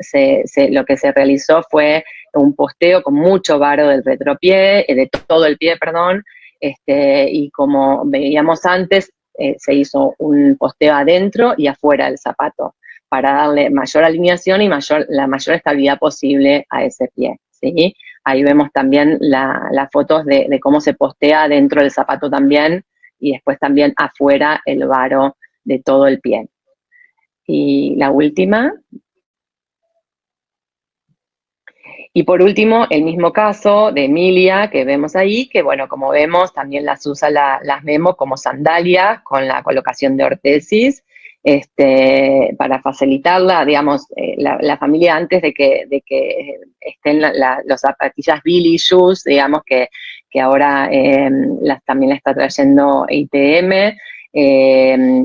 lo que se realizó fue un posteo con mucho varo del retropié, de todo el pie, perdón, y como veíamos antes, se hizo un posteo adentro y afuera del zapato, para darle mayor alineación y la mayor estabilidad posible a ese pie, ¿sí? Ahí vemos también las fotos de cómo se postea dentro del zapato también, y después también afuera el varo de todo el pie. Y la última. Y por último, el mismo caso de Emilia que vemos ahí, que bueno, como vemos, también las usa las Memo como sandalia con la colocación de ortesis, para facilitarla, digamos, la familia antes de que estén las zapatillas Billy Shoes, digamos, que ahora también la está trayendo ITM.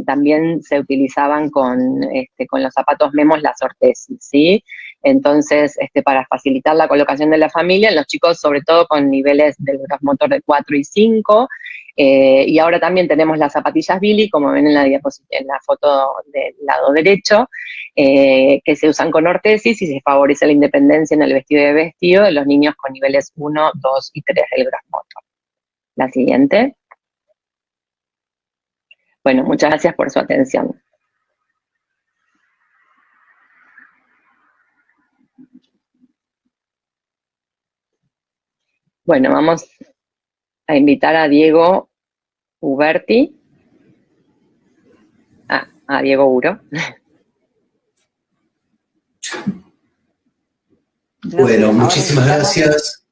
También se utilizaban con los zapatos Memos las ortesis, ¿sí? Entonces, para facilitar la colocación de la familia, los chicos, sobre todo con niveles del motor de 4 y 5, y ahora también tenemos las zapatillas Billy, como ven en la foto del lado derecho, que se usan con ortesis y se favorece la independencia en el vestido de los niños con niveles 1, 2 y 3 del gross motor. La siguiente. Bueno, muchas gracias por su atención. Bueno, vamos a invitar a Diego Uberti, a Diego Uro. Bueno, muchísimas gracias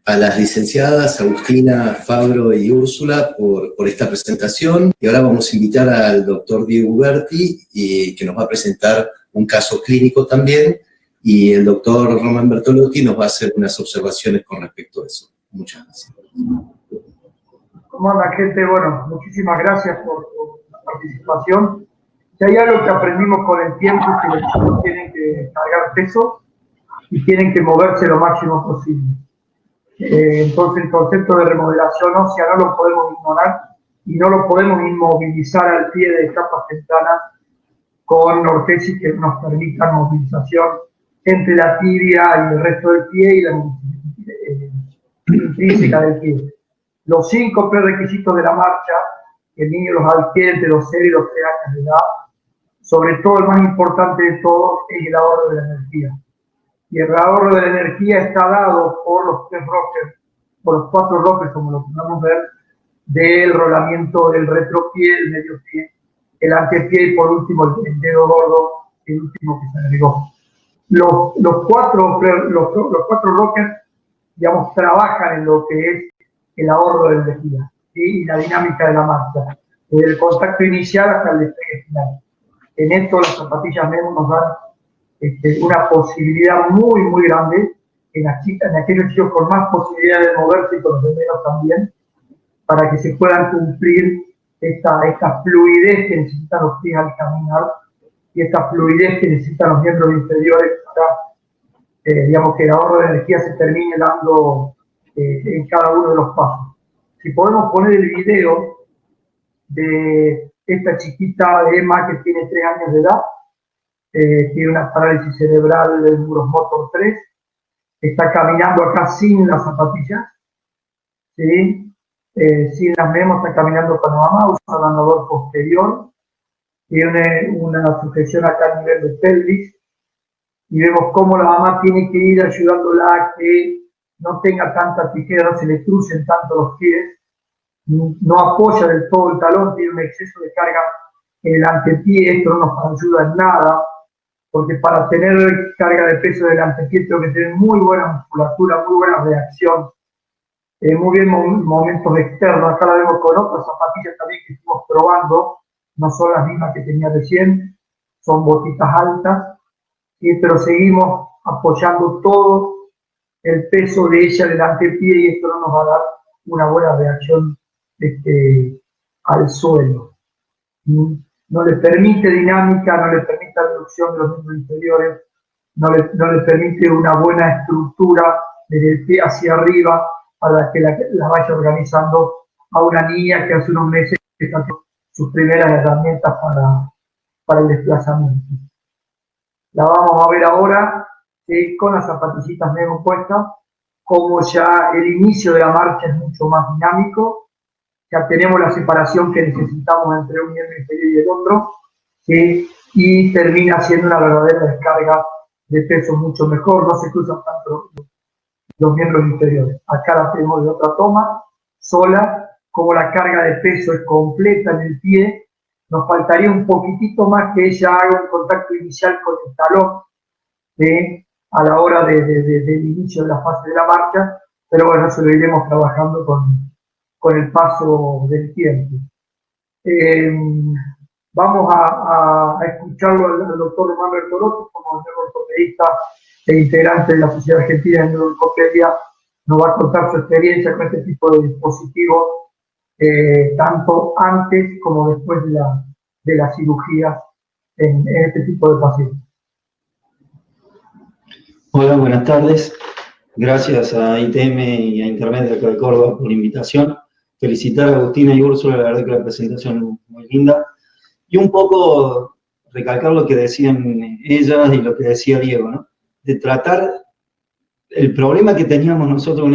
a las licenciadas Agustina, Fabro y Úrsula por esta presentación. Y ahora vamos a invitar al doctor Diego Uberti, que nos va a presentar un caso clínico también, y el doctor Román Bertolotti nos va a hacer unas observaciones con respecto a eso. Muchas gracias. ¿Cómo anda, gente? Bueno, muchísimas gracias por su participación. Si hay algo que aprendimos con el tiempo es que los chicos tienen que cargar peso y tienen que moverse lo máximo posible. Entonces el concepto de remodelación ósea no lo podemos ignorar y no lo podemos inmovilizar al pie de capas tempranas con ortesis que nos permitan movilización entre la tibia y el resto del pie y la intrínseca del pie. Los 5 prerequisitos de la marcha, que el niño los adquiere entre los 0 y los 3 años de edad, sobre todo el más importante de todos es el ahorro de la energía. Y el ahorro de la energía está dado por los 3 rockers, por los 4 rockers, como lo podemos ver, del rolamiento del retropié, el medio pie, el antepié y por último el dedo gordo, el último que se agregó. Los cuatro rockers, digamos, trabajan en lo que es el ahorro de energía, ¿sí? Y la dinámica de la marcha, desde el contacto inicial hasta el despegue final. En esto las zapatillas Memo nos dan una posibilidad muy, muy grande en aquellos chicos con más posibilidad de moverse y con los de menos también, para que se puedan cumplir esta fluidez que necesitan los pies al caminar y esta fluidez que necesitan los miembros inferiores para, digamos, que el ahorro de energía se termine dando en cada uno de los pasos. Si podemos poner el video de esta chiquita de Emma que tiene 3 años de edad, tiene una parálisis cerebral del gross motor 3, está caminando acá sin las zapatillas, ¿sí? Sin las Memo, está caminando con la mamá, usa el andador posterior, tiene una sujeción acá a nivel de pelvis, y vemos cómo la mamá tiene que ir ayudándola a que no tenga tanta tijera, no se le crucen tanto los pies, no apoya del todo el talón, tiene un exceso de carga en el antepié, esto no nos ayuda en nada, porque para tener carga de peso del antepié tengo que tener muy buena musculatura, muy buena reacción, muy bien momentos externos. Acá la vemos con otras zapatillas también que estuvimos probando, no son las mismas que tenía recién, son botitas altas, pero seguimos apoyando todo el peso de ella del antepié y esto no nos va a dar una buena reacción al suelo. No le permite dinámica, no le permite reducción de los miembros inferiores, no le permite una buena estructura desde el pie hacia arriba para que la vaya organizando a una niña que hace unos meses está haciendo sus primeras herramientas para el desplazamiento. La vamos a ver ahora con las zapatillitas Memo puestas, como ya el inicio de la marcha es mucho más dinámico, ya tenemos la separación que necesitamos entre un miembro inferior y el otro, y termina siendo una verdadera descarga de peso mucho mejor, no se cruzan tanto los miembros inferiores. Acá la tenemos de otra toma, sola, como la carga de peso es completa en el pie, nos faltaría un poquitito más que ella haga un contacto inicial con el talón a la hora del inicio de la fase de la marcha, pero bueno, eso lo iremos trabajando con el paso del tiempo. Vamos a escucharlo al doctor Román Bertolotto, como neuroortopedista e integrante de la Sociedad Argentina de Neuroortopedia, nos va a contar su experiencia con este tipo de dispositivos, tanto antes como después de la cirugía en este tipo de pacientes. Hola, buenas tardes. Gracias a ITM y a Internet de acá de Córdoba por la invitación. Felicitar a Agustina y Úrsula, la verdad que la presentación es muy linda. Y un poco recalcar lo que decían ellas y lo que decía Diego, ¿no? De tratar el problema que teníamos nosotros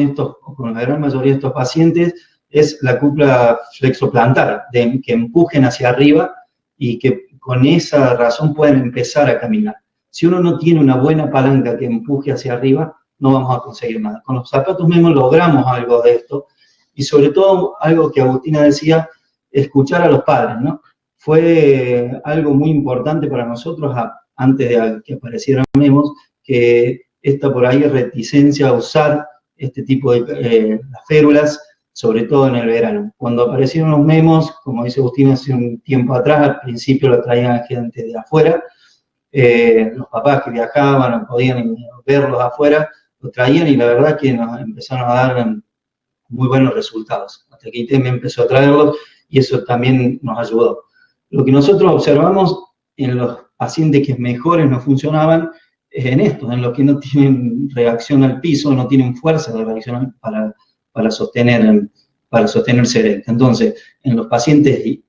con la gran mayoría de estos pacientes es la cúpula flexoplantar, de que empujen hacia arriba y que con esa razón pueden empezar a caminar. Si uno no tiene una buena palanca que empuje hacia arriba, no vamos a conseguir nada. Con los zapatos Memo logramos algo de esto, y sobre todo algo que Agustina decía, escuchar a los padres, ¿no? Fue algo muy importante para nosotros, antes de que aparecieran Memos, que esta por ahí reticencia a usar este tipo de las férulas, sobre todo en el verano. Cuando aparecieron los Memos, como dice Agustina hace un tiempo atrás, al principio lo traían gente de afuera, los papás que viajaban no podían verlos afuera, lo traían y la verdad que nos empezaron a dar muy buenos resultados. Hasta que ITM empezó a traerlos y eso también nos ayudó. Lo que nosotros observamos en los pacientes que mejores no funcionaban es en esto, en los que no tienen reacción al piso, no tienen fuerza de reacción para sostenerse erecta. Entonces, en los pacientes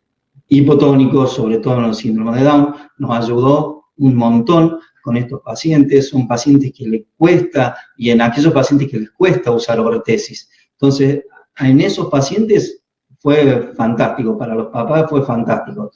hipotónicos, sobre todo en los síndromes de Down, nos ayudó un montón con estos pacientes. Son pacientes que les cuesta, y en aquellos pacientes que les cuesta usar ortesis. Entonces, en esos pacientes fue fantástico, para los papás fue fantástico.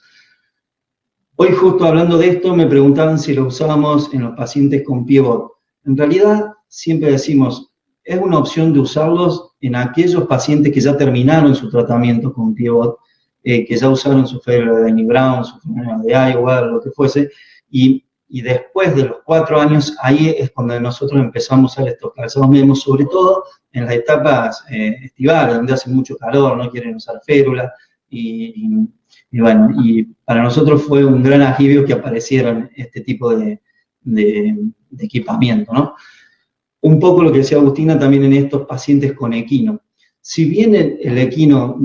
Hoy justo hablando de esto me preguntaban si lo usábamos en los pacientes con pivot. En realidad siempre decimos, es una opción de usarlos en aquellos pacientes que ya terminaron su tratamiento con pivot, que ya usaron su férula de Danny Brown, su férula de Iowa, lo que fuese, y después de los 4 años, ahí es cuando nosotros empezamos a usar estos calzados Memo, sobre todo en las etapas estivales, donde hace mucho calor, no quieren usar férula, y bueno, y para nosotros fue un gran alivio que aparecieran este tipo de equipamiento, ¿no? Un poco lo que decía Agustina también en estos pacientes con equino. Si bien el equino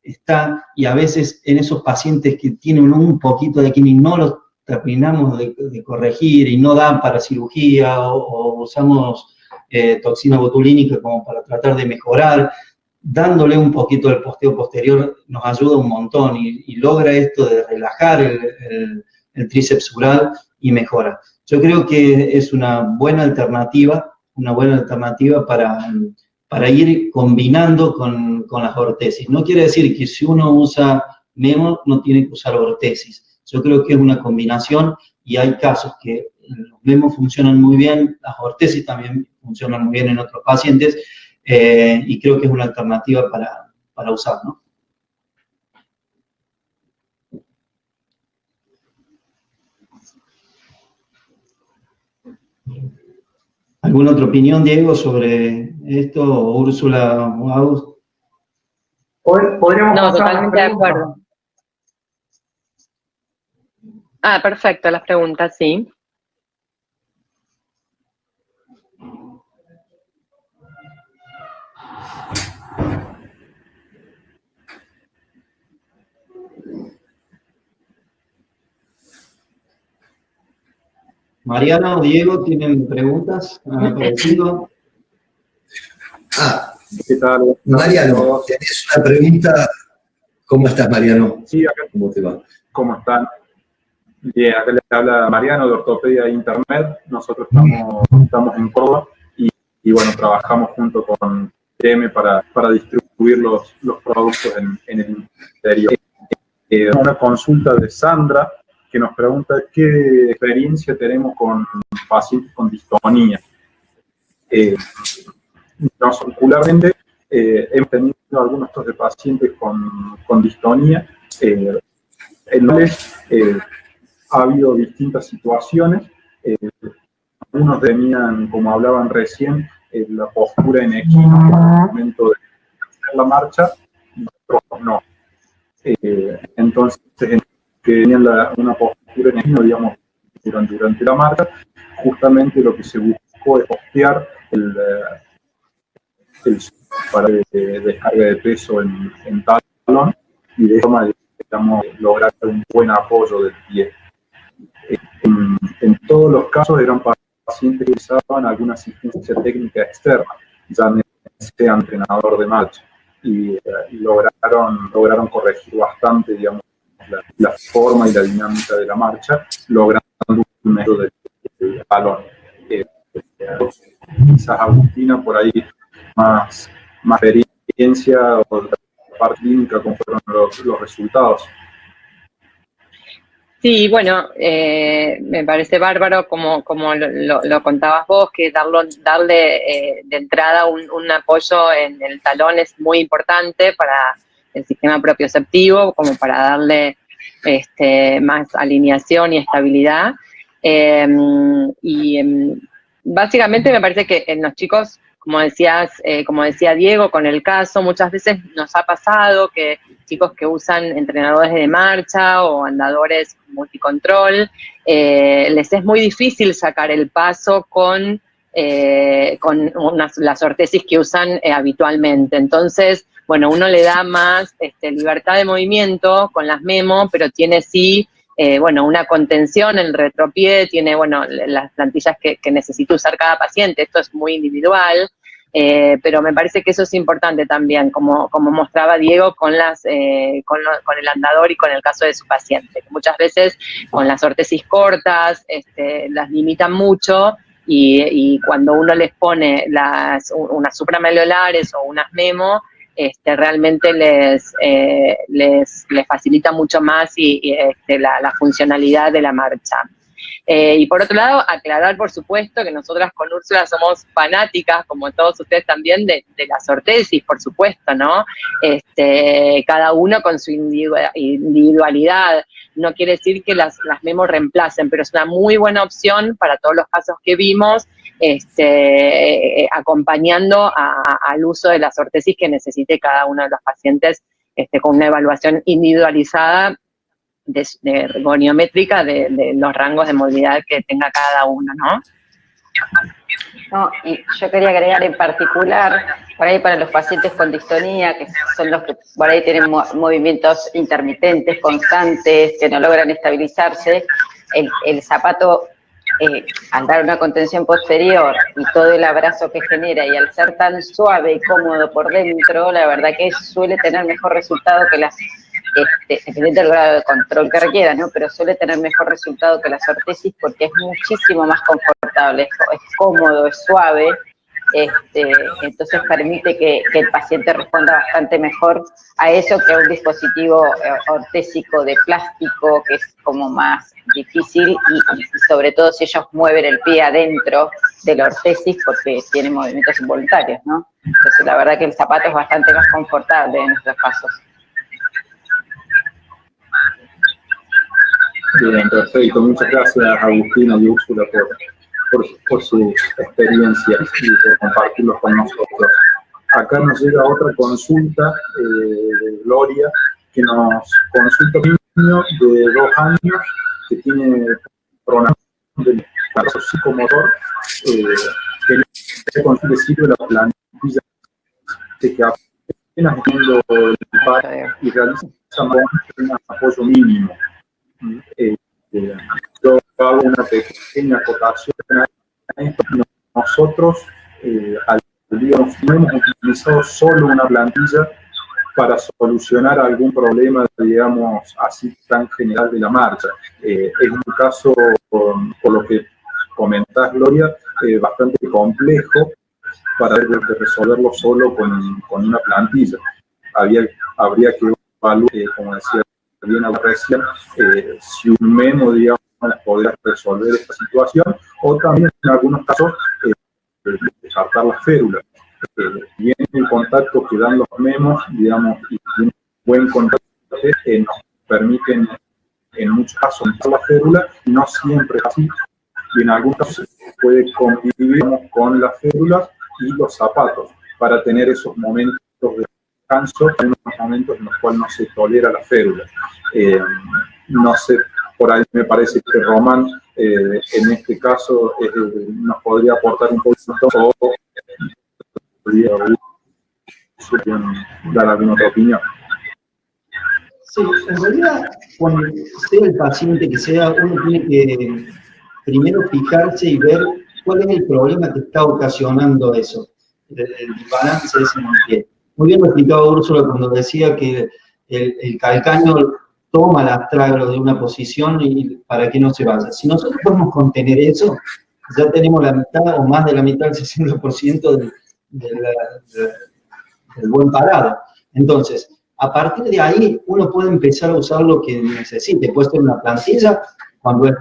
está, y a veces en esos pacientes que tienen un poquito de equino y no los terminamos de corregir y no dan para cirugía o usamos toxina botulínica como para tratar de mejorar, dándole un poquito del posteo posterior nos ayuda un montón y logra esto de relajar el tríceps ural y mejora. Yo creo que es una buena alternativa para ir combinando con las ortesis. No quiere decir que si uno usa Memo no tiene que usar ortesis. Yo creo que es una combinación y hay casos que los Memos funcionan muy bien, las ortesis también funcionan muy bien en otros pacientes, y creo que es una alternativa para usar, ¿no? ¿Alguna otra opinión, Diego, sobre esto, o Úrsula o Agus? ¿Podríamos No, pasar totalmente de acuerdo. Ah, perfecto, las preguntas, sí. Mariano, Diego, ¿tienen preguntas? ¿Han aparecido? ¿Qué tal? Mariano, tenés una pregunta. ¿Cómo estás, Mariano? Sí, acá. ¿Cómo te va? ¿Cómo están? Bien, acá les habla Mariano de Ortopedia Internet. Nosotros estamos en Córdoba y bueno, trabajamos junto con ITM para distribuir los productos en el interior. Una consulta de Sandra que nos pregunta qué experiencia tenemos con pacientes con distonía. Particularmente hemos tenido algunos casos de pacientes con distonía, en los cuales ha habido distintas situaciones. Algunos tenían, como hablaban recién, la postura en equino en el momento de hacer la marcha, y otros no. Entonces, que tenían una postura en equino, digamos, durante la marcha, justamente lo que se buscó es postear el para descarga de peso en talón, y de esa manera lograr un buen apoyo del pie. En todos los casos eran pacientes que usaban alguna asistencia técnica externa, ya sea entrenador de marcha, y lograron corregir bastante, digamos, la forma y la dinámica de la marcha, logrando un método de talón. Quizás Agustina por ahí más experiencia o la parte clínica, cómo fueron los resultados. Sí, bueno, me parece bárbaro como lo contabas vos, que darle de entrada un apoyo en el talón es muy importante para el sistema propioceptivo, como para darle más alineación y estabilidad. Básicamente me parece que en los chicos, como decía Diego, con el caso, muchas veces nos ha pasado que chicos que usan entrenadores de marcha o andadores multicontrol, les es muy difícil sacar el paso con las ortesis que usan habitualmente. Entonces, bueno, uno le da más libertad de movimiento con las memo, pero tiene sí una contención en el retropié, tiene, las plantillas que necesita usar cada paciente. Esto es muy individual, pero me parece que eso es importante también, como mostraba Diego con el andador y con el caso de su paciente. Muchas veces con las ortesis cortas las limitan mucho, y cuando uno les pone unas supramalleolares o unas memo, realmente les facilita mucho más la funcionalidad de la marcha. Y por otro lado, aclarar, por supuesto, que nosotras con Úrsula somos fanáticas, como todos ustedes también, de las ortesis, por supuesto, ¿no? Cada uno con su individualidad. No quiere decir que las memo reemplacen, pero es una muy buena opción para todos los casos que vimos, acompañando al uso de las ortesis que necesite cada uno de los pacientes, con una evaluación individualizada de ergoniométrica de los rangos de movilidad que tenga cada uno, ¿no? No, y yo quería agregar en particular, por ahí para los pacientes con distonía, que son los que por ahí tienen movimientos intermitentes, constantes, que no logran estabilizarse, el zapato, al dar una contención posterior y todo el abrazo que genera, y al ser tan suave y cómodo por dentro, la verdad que suele tener mejor resultado que las, dependiendo del grado de control que requiera, ¿no? Pero suele tener mejor resultado que las ortesis porque es muchísimo más confortable, es cómodo, es suave, entonces permite que el paciente responda bastante mejor a eso que a un dispositivo ortésico de plástico, que es como más difícil, y sobre todo si ellos mueven el pie adentro de la ortesis porque tienen movimientos involuntarios, ¿no? Entonces la verdad que el zapato es bastante más confortable en estos casos. Bien, perfecto. Muchas gracias, Agustina y Úrsula, por sus experiencias y por compartirlos con nosotros. Acá nos llega otra consulta de Gloria, que nos consulta un niño de 2 años que tiene problemas del brazo psicomotor, que consigue sirve la plantilla que apenas viendo el par y realiza un apoyo mínimo. Yo hago una pequeña acotación a esto. Nosotros, digamos, no hemos utilizado solo una plantilla para solucionar algún problema, digamos, así tan general de la marcha. Es un caso, por lo que comentás, Gloria, bastante complejo para resolverlo solo con una plantilla. Habría que evaluar, como decía bien recién, si un memo, digamos, podría resolver esta situación, o también en algunos casos descartar las férulas. Bien el contacto que dan los memos, digamos, y un buen contacto nos permiten en muchos casos usar la férula, no siempre es así, y en algunos casos se puede convivir, digamos, con las férulas y los zapatos para tener esos momentos de descanso, en unos momentos en los cuales no se tolera la férula. No sé, por ahí me parece que Román, en este caso, nos podría aportar un poquito, o podría dar alguna otra opinión. Sí, en realidad, cuando sea el paciente que sea, uno tiene que primero fijarse y ver cuál es el problema que está ocasionando eso, el balance de ese pie. Muy bien lo explicaba Úrsula cuando decía que el calcáneo toma el astragalo de una posición y para que no se vaya. Si nosotros podemos contener eso, ya tenemos la mitad o más de la mitad, el 60% del buen parado. Entonces, a partir de ahí, uno puede empezar a usar lo que necesite. Puede ser una plantilla, cuando es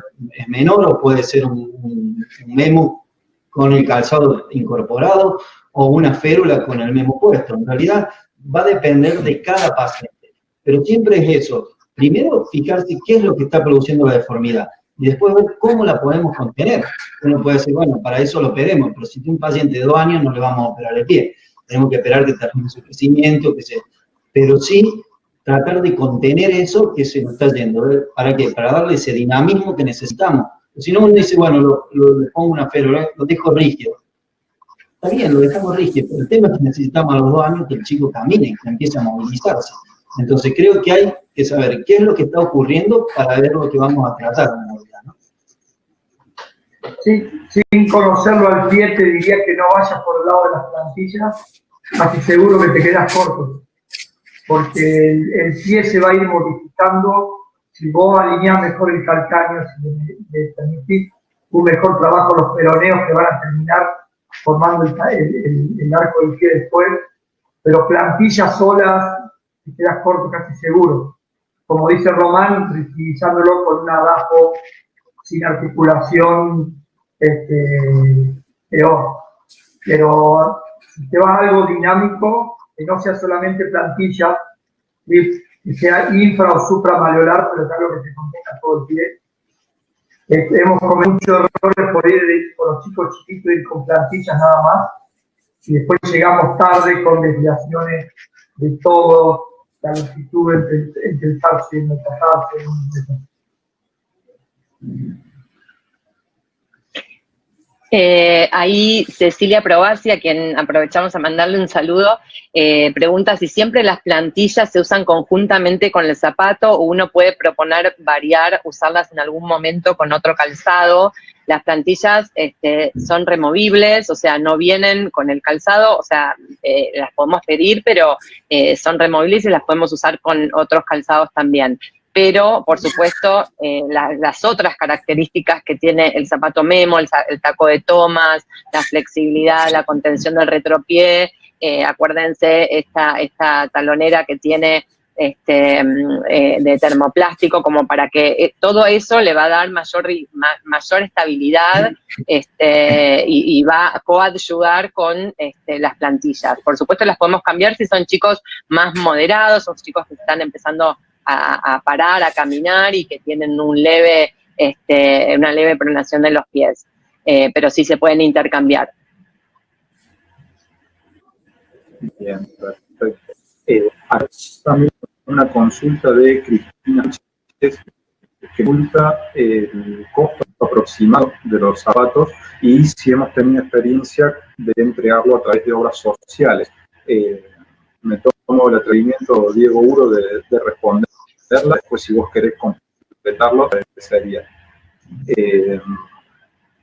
menor, o puede ser un memo con el calzado incorporado, o una férula con el memo puesto. En realidad, va a depender de cada paciente. Pero siempre es eso. Primero, fijarse qué es lo que está produciendo la deformidad. Y después ver cómo la podemos contener. Uno puede decir, bueno, para eso lo operemos, pero si tiene un paciente de 2 años, no le vamos a operar el pie. Tenemos que esperar que termine su crecimiento, pero sí tratar de contener eso que se nos está yendo. ¿Para qué? Para darle ese dinamismo que necesitamos. Si no, uno dice, bueno, le pongo una férula, lo dejo rígido. Está bien, lo dejamos rígido, pero el tema es que necesitamos a los 2 años que el chico camine y que empiece a movilizarse. Entonces creo que hay que saber qué es lo que está ocurriendo para ver lo que vamos a tratar en realidad, ¿no? Sí, sin conocerlo al pie te diría que no vayas por el lado de las plantillas, casi seguro que te quedas corto, porque el pie se va a ir modificando si vos alineás mejor el calcáneo, si le permitís un mejor trabajo los peroneos que van a terminar formando el arco del pie después, pero plantillas solas te quedas corto casi seguro. Como dice Román, utilizándolo con un adajo sin articulación, peor. Pero si te vas a algo dinámico, que no sea solamente plantilla, que sea infra o supramaleolar, pero es algo que se contenga todo el pie. Hemos cometido muchos errores por ir con los chicos chiquitos, ir con plantillas nada más, y después llegamos tarde con desviaciones de todo, la longitud entre el tarso y el metatarso. Ahí Cecilia Probasi, a quien aprovechamos a mandarle un saludo, pregunta si siempre las plantillas se usan conjuntamente con el zapato o uno puede proponer variar, usarlas en algún momento con otro calzado. Las plantillas son removibles, o sea, no vienen con el calzado, o sea, las podemos pedir, pero son removibles y las podemos usar con otros calzados también. Pero, por supuesto, las otras características que tiene el zapato Memo, el taco de tomas, la flexibilidad, la contención del retropié, acuérdense esta talonera que tiene de termoplástico, como para que todo eso le va a dar mayor estabilidad y va a coadyuvar con las plantillas. Por supuesto, las podemos cambiar si son chicos más moderados o chicos que están empezando a parar, a caminar y que tienen una leve pronación de los pies, pero sí se pueden intercambiar. Bien, perfecto. También una consulta de Cristina que pregunta el costo aproximado de los zapatos y si hemos tenido experiencia de entregarlo a través de obras sociales. Me tomo el atrevimiento, Diego Uro, de responderla. Después, si vos querés completarlo, sería.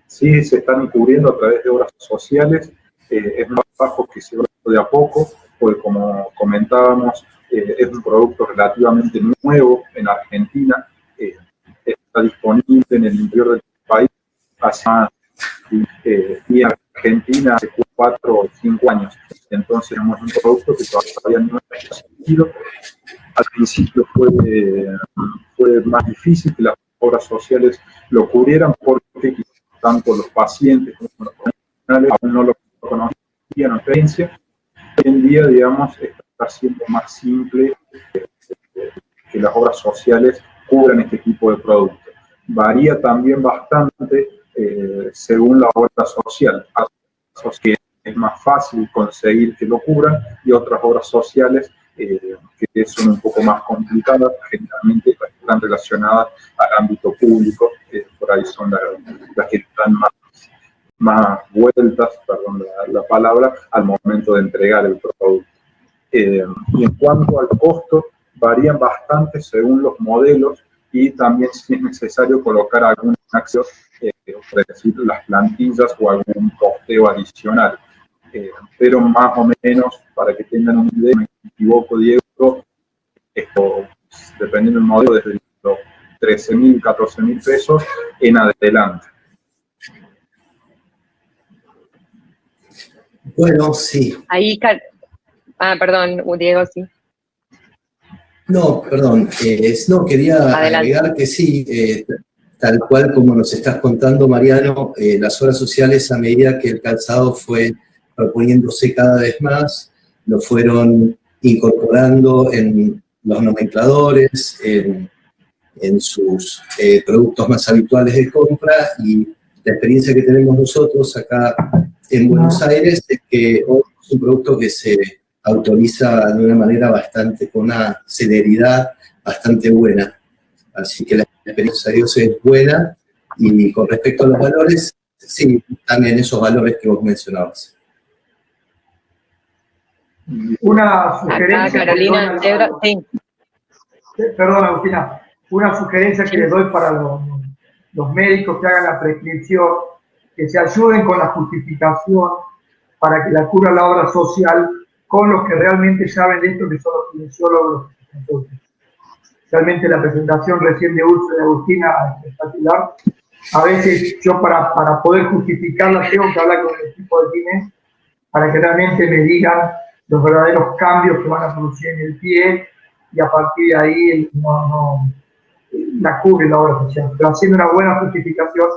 Sí, se están cubriendo a través de obras sociales, es un trabajo que se va de a poco, porque como comentábamos, es un producto relativamente nuevo en Argentina, está disponible en el interior del país hace más, y en Argentina hace 4 o 5 años. Entonces tenemos un producto que todavía no está sentido. Al principio fue más difícil que las obras sociales lo cubrieran porque tanto los pacientes como los profesionales aún no lo conocían en experiencia. Hoy en día, digamos, está siendo más simple que las obras sociales cubran este tipo de productos. Varía también bastante según la obra social. Hay casos que es más fácil conseguir que lo cubran y otras obras sociales que son un poco más complicadas, generalmente están relacionadas al ámbito público, por ahí son las que están más vueltas, perdón la palabra, al momento de entregar el producto. Y en cuanto al costo, varían bastante según los modelos y también si es necesario colocar algún acceso, por decir, las plantillas o algún costeo adicional. Pero más o menos, para que tengan una idea, me equivoco, Diego, esto, dependiendo del modelo, desde los 13.000, 14.000 pesos en adelante. Bueno, sí. Ahí, perdón, Diego, sí. No, perdón. No, quería Adelante. agregar que sí, tal cual como nos estás contando, Mariano, las obras sociales, a medida que el calzado fue proponiéndose cada vez más, lo fueron incorporando en los nomencladores, en sus productos más habituales de compra, y la experiencia que tenemos nosotros acá en Buenos Aires es que hoy es un producto que se autoriza de una manera bastante, con una celeridad bastante buena. Así que la experiencia de Dios es buena, y con respecto a los valores, sí, están en esos valores que vos mencionabas. Una sugerencia. Acá, Carolina, sí. Perdón, Agustina. Una sugerencia que les doy para los médicos que hagan la prescripción, que se ayuden con la justificación para que la cubra la obra social con los que realmente saben de esto, que son los kinesiólogos. Realmente la presentación recién de Úrsula y Agustina es espectacular. A veces yo para poder justificarla tengo que hablar con el equipo de kines para que realmente me digan los verdaderos cambios que van a producir en el pie, y a partir de ahí la cubre la obra social. Pero haciendo una buena justificación,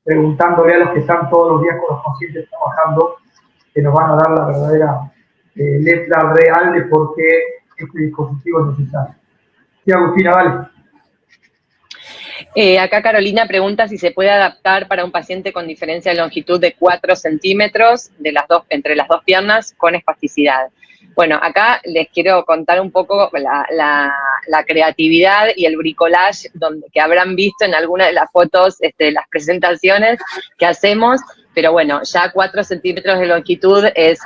preguntándole a los que están todos los días con los pacientes trabajando, que nos van a dar la verdadera letra real de por qué este dispositivo es necesario. Sí, Agustina, vale. Acá Carolina pregunta si se puede adaptar para un paciente con diferencia de longitud de 4 centímetros entre las dos piernas con espasticidad. Bueno, acá les quiero contar un poco la creatividad y el bricolage que habrán visto en alguna de las fotos, las presentaciones que hacemos, pero bueno, ya 4 centímetros de longitud es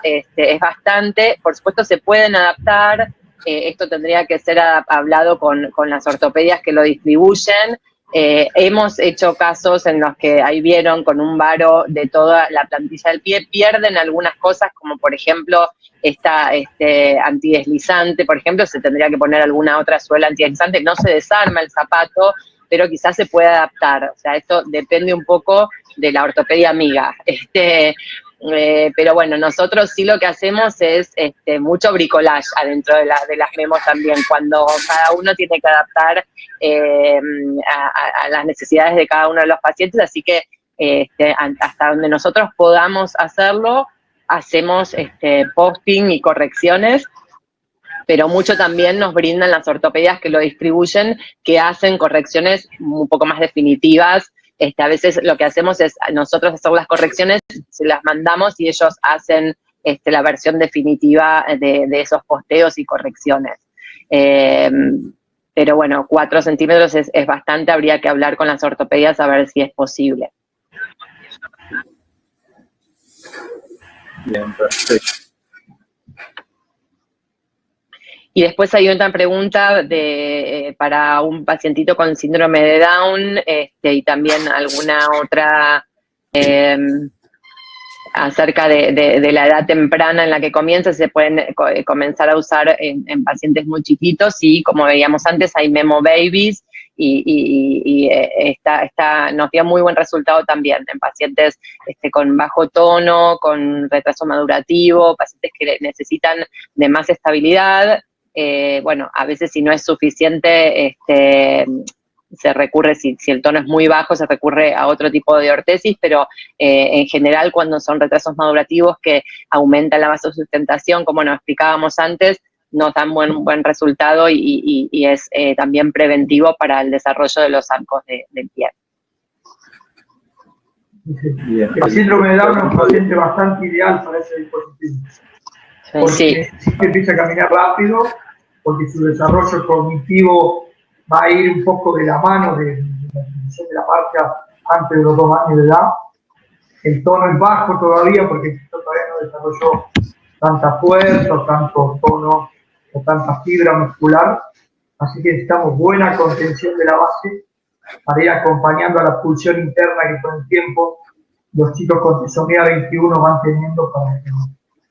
bastante. Por supuesto se pueden adaptar, esto tendría que ser hablado con las ortopedias que lo distribuyen. Hemos hecho casos en los que ahí vieron con un varo de toda la plantilla del pie, pierden algunas cosas, como por ejemplo esta antideslizante, por ejemplo, se tendría que poner alguna otra suela antideslizante, no se desarma el zapato, pero quizás se puede adaptar. O sea, esto depende un poco de la ortopedia amiga. Pero bueno, nosotros sí lo que hacemos es mucho bricolage adentro de las memos también, cuando cada uno tiene que adaptar a las necesidades de cada uno de los pacientes, así que hasta donde nosotros podamos hacerlo, hacemos posting y correcciones, pero mucho también nos brindan las ortopedias que lo distribuyen, que hacen correcciones un poco más definitivas. A veces lo que hacemos es nosotros hacer las correcciones, se las mandamos y ellos hacen la versión definitiva de esos posteos y correcciones. Pero bueno, 4 centímetros es bastante, habría que hablar con las ortopedias a ver si es posible. Bien, perfecto. Y después hay otra pregunta para un pacientito con síndrome de Down y también alguna otra acerca de la edad temprana en la que comienza, se pueden comenzar a usar en pacientes muy chiquitos y como veíamos antes hay Memo Babies y nos dio muy buen resultado también en pacientes con bajo tono, con retraso madurativo, pacientes que necesitan de más estabilidad. Bueno, a veces si no es suficiente, se recurre, si el tono es muy bajo, se recurre a otro tipo de ortesis, pero en general cuando son retrasos madurativos que aumentan la vasosustentación, como nos explicábamos antes, nos dan buen resultado y es también preventivo para el desarrollo de los arcos del pie. El síndrome de Down es un paciente bastante ideal para ese dispositivo. Porque sí que empieza a caminar rápido, porque su desarrollo cognitivo va a ir un poco de la mano de la definición de la marcha antes de los 2 años de edad. El tono es bajo todavía porque todavía no desarrolló tanta fuerza, o tanto tono, o tanta fibra muscular. Así que necesitamos buena contención de la base para ir acompañando a la pulsión interna que con el tiempo los chicos con trisomía 21 van teniendo para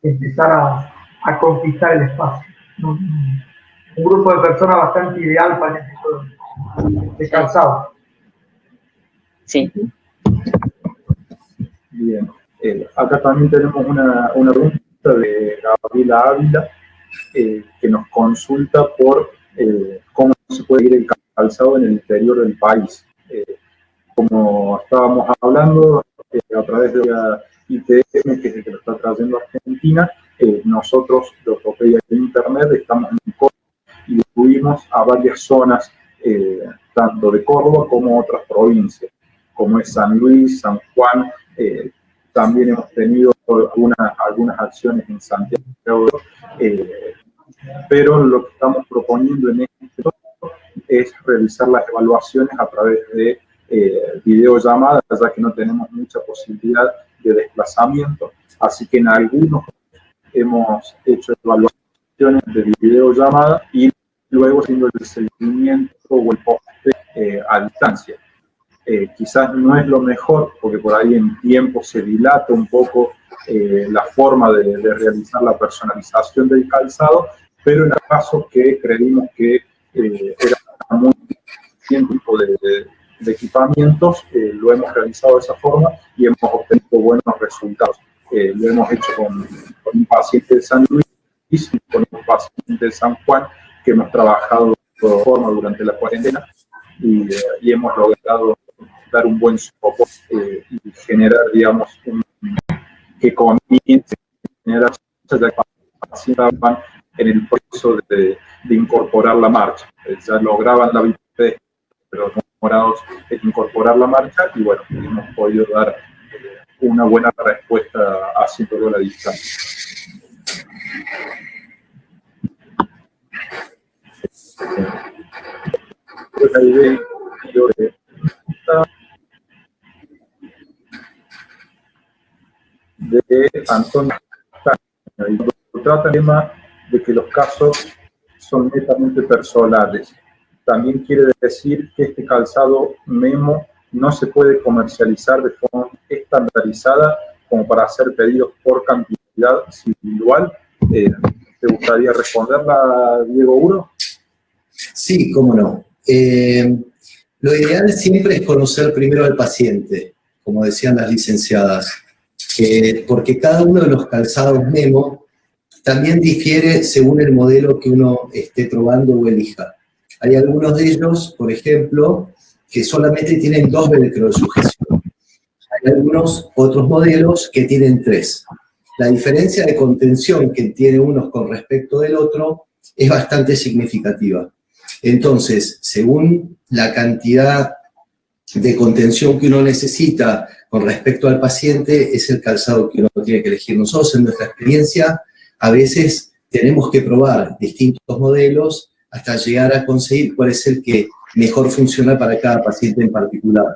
empezar a conquistar el espacio. Un grupo de personas bastante ideal para este tipo de calzado. Sí. Bien. Acá también tenemos una pregunta de Gabriela Ávila que nos consulta por cómo se puede ir el calzado en el interior del país. Como estábamos hablando, a través de la ITM, que es el que lo está trayendo a Argentina, nosotros de Ortopedia de Internet estamos en Córdoba y distribuimos a varias zonas, tanto de Córdoba como otras provincias, como es San Luis, San Juan. También hemos tenido algunas acciones en Santiago, pero lo que estamos proponiendo en esto es realizar las evaluaciones a través de videollamadas, ya que no tenemos mucha posibilidad de desplazamiento. Así que en algunos hemos hecho evaluaciones de videollamada y luego haciendo el seguimiento o el poste a distancia. Quizás no es lo mejor, porque por ahí en tiempo se dilata un poco la forma de realizar la personalización del calzado, pero en el caso que creímos que era muy bien tipo de equipamientos, lo hemos realizado de esa forma y hemos obtenido buenos resultados. Lo hemos hecho con un paciente de San Luis y con un paciente de San Juan, que hemos trabajado de toda forma durante la cuarentena y hemos logrado dar un buen soporte y generar, digamos, que comience a generar en el proceso de incorporar la marcha. Ya lograban la vitez, pero demorados en incorporar la marcha y bueno, hemos podido dar una buena respuesta haciéndolo a la distancia. La idea de Antonio trata el tema de que los casos son netamente personales. También quiere decir que este calzado Memo no se puede comercializar de forma estandarizada como para hacer pedidos por cantidad individual. ¿Te gustaría responderla, Diego Uro? Sí, cómo no. Lo ideal siempre es conocer primero al paciente, como decían las licenciadas, porque cada uno de los calzados Memo también difiere según el modelo que uno esté probando o elija. Hay algunos de ellos, por ejemplo, que solamente tienen 2 velcro de sujeción. Hay algunos otros modelos que tienen 3. La diferencia de contención que tiene uno con respecto del otro es bastante significativa. Entonces, según la cantidad de contención que uno necesita con respecto al paciente, es el calzado que uno tiene que elegir. Nosotros, en nuestra experiencia, a veces tenemos que probar distintos modelos hasta llegar a conseguir cuál es el que mejor funciona para cada paciente en particular.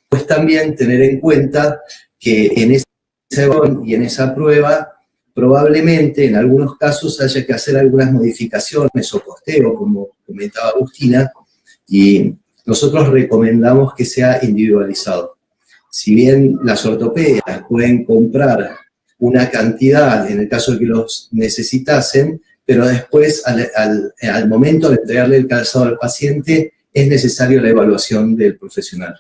Pues también tener en cuenta que en esa y en esa prueba probablemente en algunos casos haya que hacer algunas modificaciones o costeo, como comentaba Agustina, y nosotros recomendamos que sea individualizado. Si bien las ortopedias pueden comprar una cantidad en el caso de que los necesitasen, pero después al momento de entregarle el calzado al paciente es necesario la evaluación del profesional.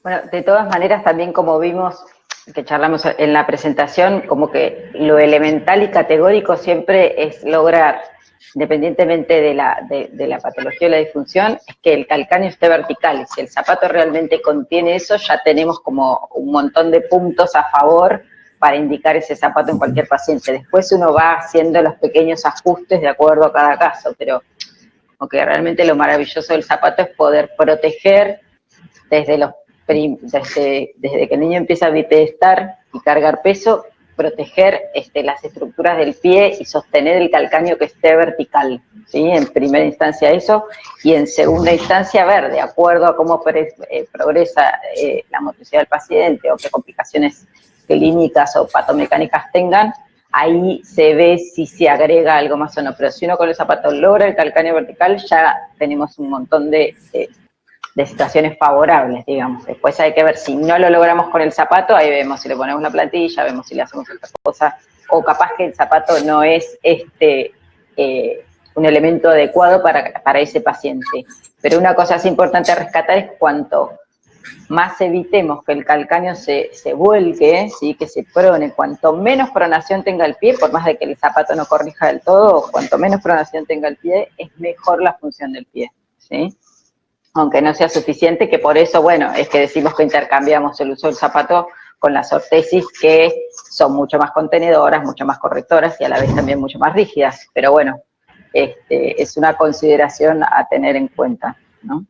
Bueno, de todas maneras, también como vimos, que charlamos en la presentación, como que lo elemental y categórico siempre es lograr, independientemente de la patología o la disfunción, es que el calcáneo esté vertical. Y si el zapato realmente contiene eso, ya tenemos como un montón de puntos a favor para indicar ese zapato en cualquier paciente. Después uno va haciendo los pequeños ajustes de acuerdo a cada caso, pero aunque realmente lo maravilloso del zapato es poder proteger desde que el niño empieza a bipedestar y cargar peso, proteger las estructuras del pie y sostener el calcáneo que esté vertical, ¿sí? En primera instancia eso, y en segunda instancia ver, de acuerdo a cómo progresa la motricidad del paciente o qué complicaciones clínicas o patomecánicas tengan, ahí se ve si se agrega algo más o no. Pero si uno con el zapato logra el calcáneo vertical, ya tenemos un montón de situaciones favorables, digamos. Después hay que ver si no lo logramos con el zapato, ahí vemos si le ponemos la plantilla, vemos si le hacemos otra cosa, o capaz que el zapato no es un elemento adecuado para ese paciente. Pero una cosa así importante a rescatar es cuanto más evitemos que el calcáneo se vuelque, ¿sí? Que se prone, cuanto menos pronación tenga el pie, por más de que el zapato no corrija del todo, cuanto menos pronación tenga el pie, es mejor la función del pie, ¿sí? Aunque no sea suficiente, que por eso, bueno, es que decimos que intercambiamos el uso del zapato con las ortesis, que son mucho más contenedoras, mucho más correctoras y a la vez también mucho más rígidas. Pero bueno, es una consideración a tener en cuenta, ¿no?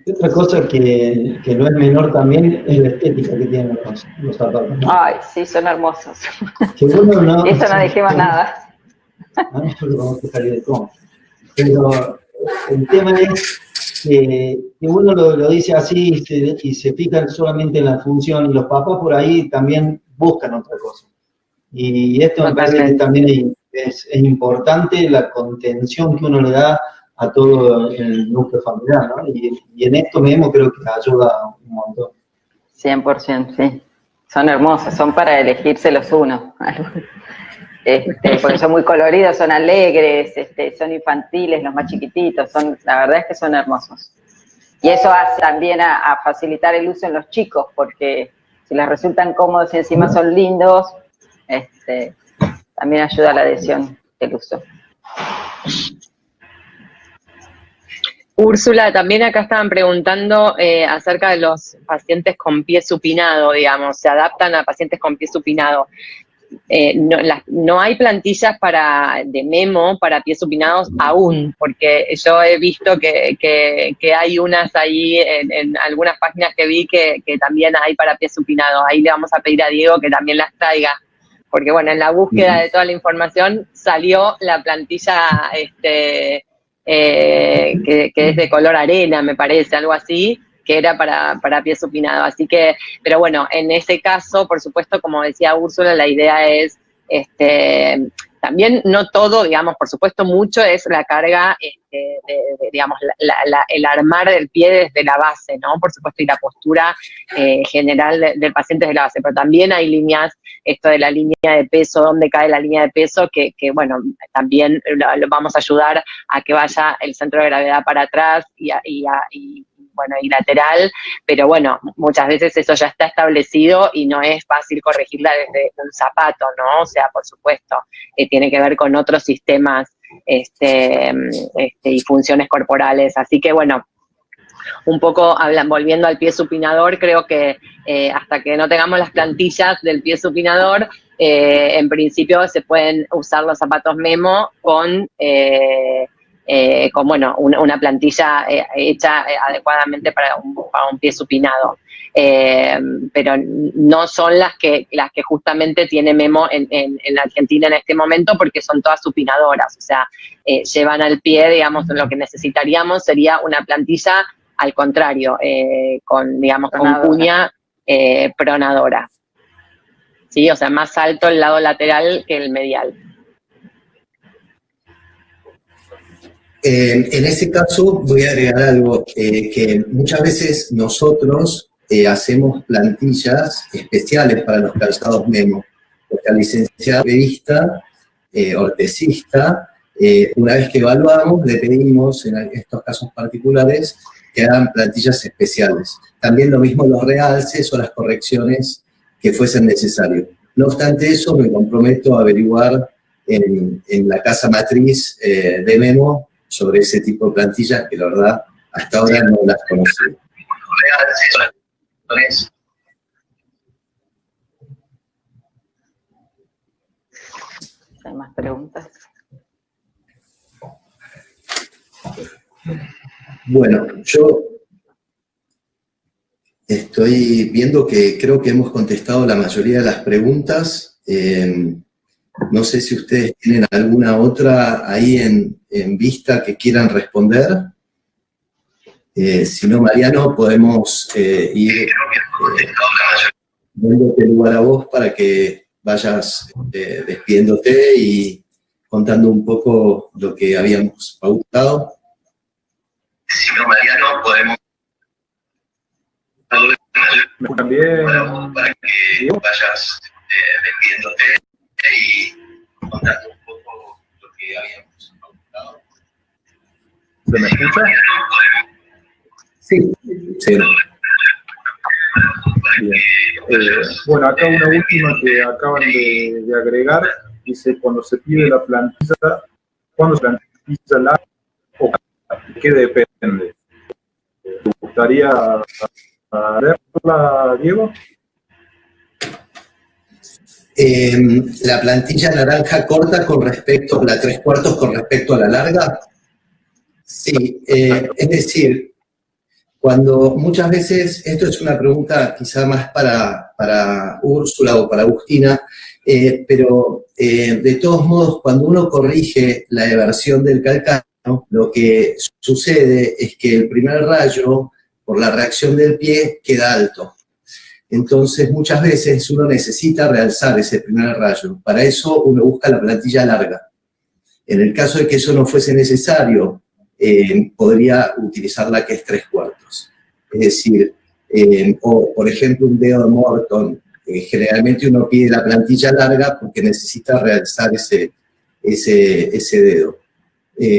Otra cosa que no es menor también es la estética que tienen los zapatos, ¿no? Ay, sí, son hermosos. Que uno no, Eso no dijimos nada. Yo lo conozco salir de cómo. Pero el tema es que uno lo dice así y se fijan solamente en la función, y los papás por ahí también buscan otra cosa. Y esto me parece que también es importante, la contención que uno le da a todo el núcleo familiar, ¿no? Y en esto mismo creo que ayuda un montón. 100%, sí. Son hermosos, son para elegírselos uno. Porque son muy coloridos, son alegres, son infantiles, los más chiquititos, la verdad es que son hermosos. Y eso hace también a facilitar el uso en los chicos, porque si les resultan cómodos y encima son lindos, también ayuda a la adhesión del uso. Úrsula, también acá estaban preguntando acerca de los pacientes con pie supinado, digamos, se adaptan a pacientes con pie supinado. No hay plantillas de memo para pies supinados aún, porque yo he visto que hay unas ahí en algunas páginas que vi que también hay para pies supinados. Ahí le vamos a pedir a Diego que también las traiga, porque bueno, en la búsqueda de toda la información salió la plantilla que es de color arena, me parece, algo así, que era para pie supinado. Así que, pero bueno, en ese caso, por supuesto, como decía Úrsula, la idea es, también no todo, digamos, por supuesto, mucho es la carga, digamos, el armar del pie desde la base, ¿no? Por supuesto, y la postura general del paciente desde la base, pero también hay líneas, esto de la línea de peso, dónde cae la línea de peso, que bueno, también lo vamos a ayudar a que vaya el centro de gravedad para atrás y lateral, pero bueno, muchas veces eso ya está establecido y no es fácil corregirla desde un zapato, ¿no? O sea, por supuesto, tiene que ver con otros sistemas y funciones corporales. Así que bueno, un poco volviendo al pie supinador, creo que hasta que no tengamos las plantillas del pie supinador, en principio se pueden usar los zapatos Memo con bueno, una plantilla hecha adecuadamente para un pie supinado. Pero no son las que justamente tiene Memo en la Argentina en este momento, porque son todas supinadoras, o sea, llevan al pie, digamos, lo que necesitaríamos sería una plantilla al contrario, con Pronadora. cuña pronadora. ¿Sí? O sea, más alto el lado lateral que el medial. En ese caso voy a agregar algo, que muchas veces nosotros hacemos plantillas especiales para los calzados Memo, porque al licenciado pedista, ortesista, una vez que evaluamos, le pedimos en estos casos particulares que hagan plantillas especiales. También lo mismo los realces o las correcciones que fuesen necesarios. No obstante eso, me comprometo a averiguar en la casa matriz de Memo sobre ese tipo de plantillas que la verdad hasta ahora no las conocí. ¿Hay más preguntas? Bueno, yo estoy viendo que creo que hemos contestado la mayoría de las preguntas. No sé si ustedes tienen alguna otra ahí en vista que quieran responder. Si no, Mariano, podemos ir dándote lugar a vos para que vayas despidiéndote y contando un poco lo que habíamos pautado. Si no, Mariano, podemos También, para que vayas despidiéndote y contando un poco lo que habíamos pautado. ¿se me escucha? Sí, sí. Bien. Bueno, acá una última que acaban de agregar, dice, cuando se pide la plantilla, ¿cuándo se plantilla la o qué depende? ¿Te gustaría verla, Diego? La plantilla naranja corta con respecto, la 3/4 con respecto a la larga. Sí, es decir, cuando muchas veces, esto es una pregunta quizá más para Úrsula o para Agustina, pero de todos modos, cuando uno corrige la eversión del calcáneo, lo que sucede es que el primer rayo, por la reacción del pie, queda alto. Entonces, muchas veces uno necesita realzar ese primer rayo. Para eso uno busca la plantilla larga. En el caso de que eso no fuese necesario, podría utilizar la que es 3/4. Es decir, o por ejemplo un dedo de Morton, generalmente uno pide la plantilla larga porque necesita realzar ese dedo.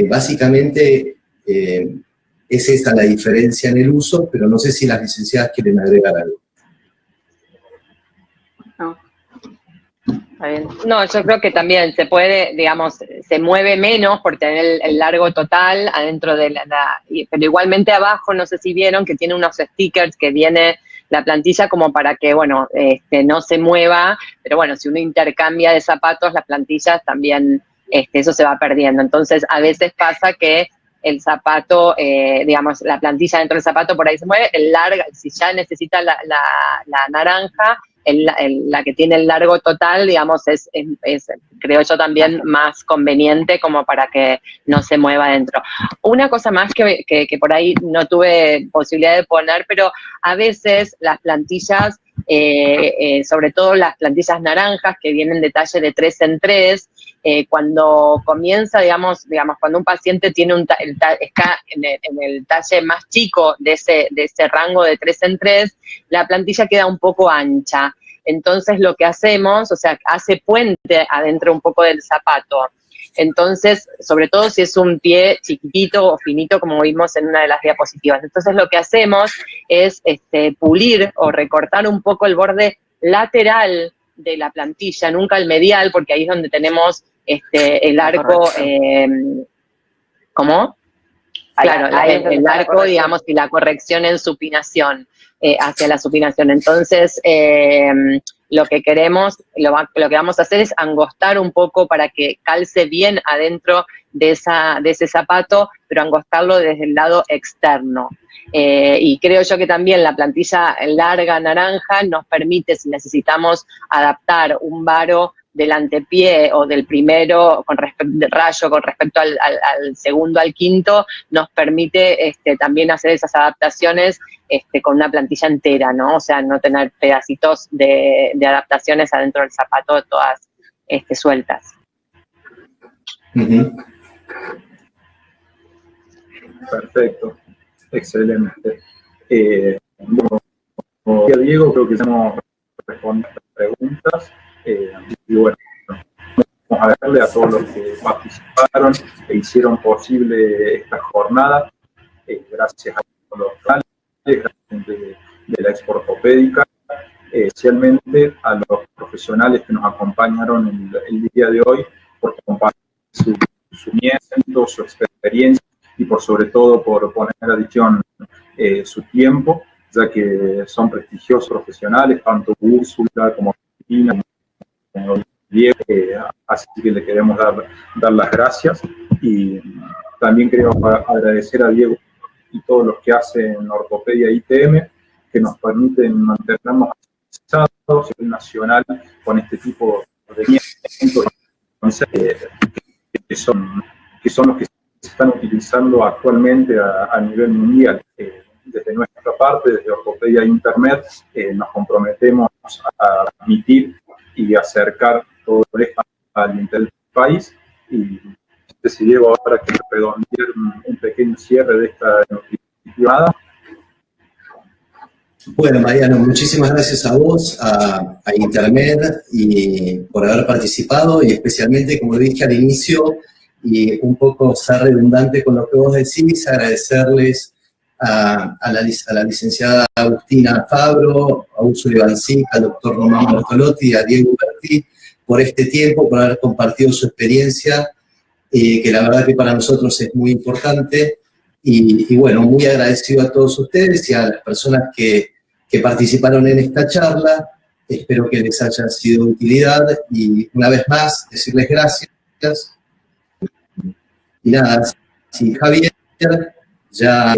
Básicamente es esa la diferencia en el uso, pero no sé si las licenciadas quieren agregar algo. No. Está bien. No, yo creo que también se puede, digamos, se mueve menos por tener el largo total adentro de pero igualmente abajo, no sé si vieron, que tiene unos stickers que viene la plantilla como para que, bueno, no se mueva, pero bueno, si uno intercambia de zapatos, las plantillas también, eso se va perdiendo. Entonces, a veces pasa que el zapato, digamos, la plantilla dentro del zapato por ahí se mueve, el largo, si ya necesita la naranja, la que tiene el largo total, digamos, es, creo yo también más conveniente como para que no se mueva dentro. Una cosa más que por ahí no tuve posibilidad de poner, pero a veces las plantillas, sobre todo las plantillas naranjas que vienen de talle de 3 en 3, cuando comienza, digamos, cuando un paciente tiene está en el talle más chico de ese rango de 3 en 3, la plantilla queda un poco ancha. Entonces lo que hacemos, o sea, hace puente adentro un poco del zapato. Entonces, sobre todo si es un pie chiquitito o finito, como vimos en una de las diapositivas. Entonces lo que hacemos es pulir o recortar un poco el borde lateral de la plantilla, nunca el medial, porque ahí es donde tenemos el arco, ¿cómo? Claro, el arco, digamos, y la corrección en supinación, hacia la supinación. Entonces, lo que queremos, lo que vamos a hacer es angostar un poco para que calce bien adentro de ese zapato, pero angostarlo desde el lado externo. Y creo yo que también la plantilla larga naranja nos permite, si necesitamos adaptar un varo del antepié o del primero del rayo con respecto al segundo al quinto, nos permite también hacer esas adaptaciones con una plantilla entera, ¿no? O sea, no tener pedacitos de adaptaciones adentro del zapato todas sueltas. Perfecto, excelente. Como decía Diego, creo que ya hemos respondido a las preguntas. Y bueno, vamos a darle a todos los que participaron e hicieron posible esta jornada. Gracias a todos los canales, de la Exportopédica, especialmente a los profesionales que nos acompañaron el día de hoy por compartir su conocimiento, su experiencia y por sobre todo por poner a disposición su tiempo, ya que son prestigiosos profesionales, tanto Úrsula como Cristina, como Diego, así que le queremos dar las gracias. Y también queremos agradecer a Diego y todos los que hacen Ortopedia ITM, que nos permiten mantenernos actualizados a nivel nacional con este tipo de eventos que son los que se están utilizando actualmente a nivel mundial. Desde nuestra parte, desde Ortopedia Internet, nos comprometemos a transmitir y acercar todo esto al interior del país. Y decidí ahora que redondear un pequeño cierre de esta llamada. Bueno, Mariano, muchísimas gracias a vos, a Internet, y por haber participado, y especialmente, como dije al inicio, y un poco ser redundante con lo que vos decís, agradecerles a la licenciada Agustina Fabro, a Úrsula Ivancic, al doctor Román Bertolotti y a Diego Bertí por este tiempo, por haber compartido su experiencia, que la verdad que para nosotros es muy importante. Y bueno, muy agradecido a todos ustedes y a las personas que participaron en esta charla. Espero que les haya sido de utilidad y una vez más decirles gracias. Y nada, sí, Javier, ya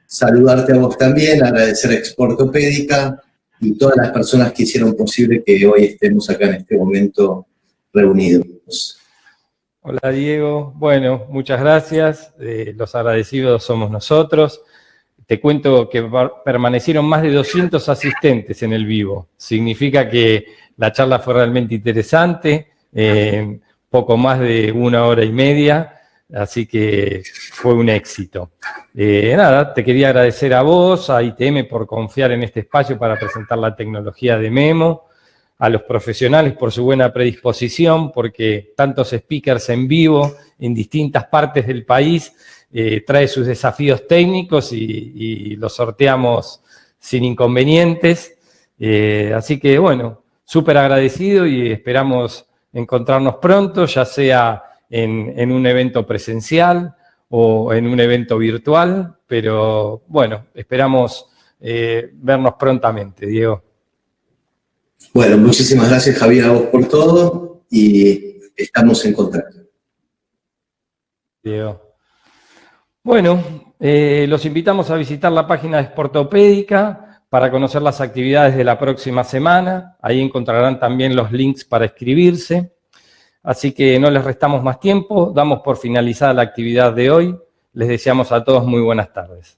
saludarte a vos también, agradecer a Exportopédica y todas las personas que hicieron posible que hoy estemos acá en este momento reunidos. Hola Diego, bueno, muchas gracias, los agradecidos somos nosotros. Te cuento que permanecieron más de 200 asistentes en el vivo, significa que la charla fue realmente interesante, poco más de 1 hora y media, así que fue un éxito. Nada, te quería agradecer a vos, a ITM por confiar en este espacio para presentar la tecnología de Memo, a los profesionales por su buena predisposición, porque tantos speakers en vivo en distintas partes del país trae sus desafíos técnicos y los sorteamos sin inconvenientes. Así que, bueno, súper agradecido y esperamos encontrarnos pronto, ya sea en un evento presencial o en un evento virtual, pero bueno, esperamos vernos prontamente, Diego. Bueno, muchísimas gracias, Javier, a vos por todo y estamos en contacto. Diego. Bueno, los invitamos a visitar la página de Exportopédica para conocer las actividades de la próxima semana. Ahí encontrarán también los links para inscribirse. Así que no les restamos más tiempo, damos por finalizada la actividad de hoy. Les deseamos a todos muy buenas tardes.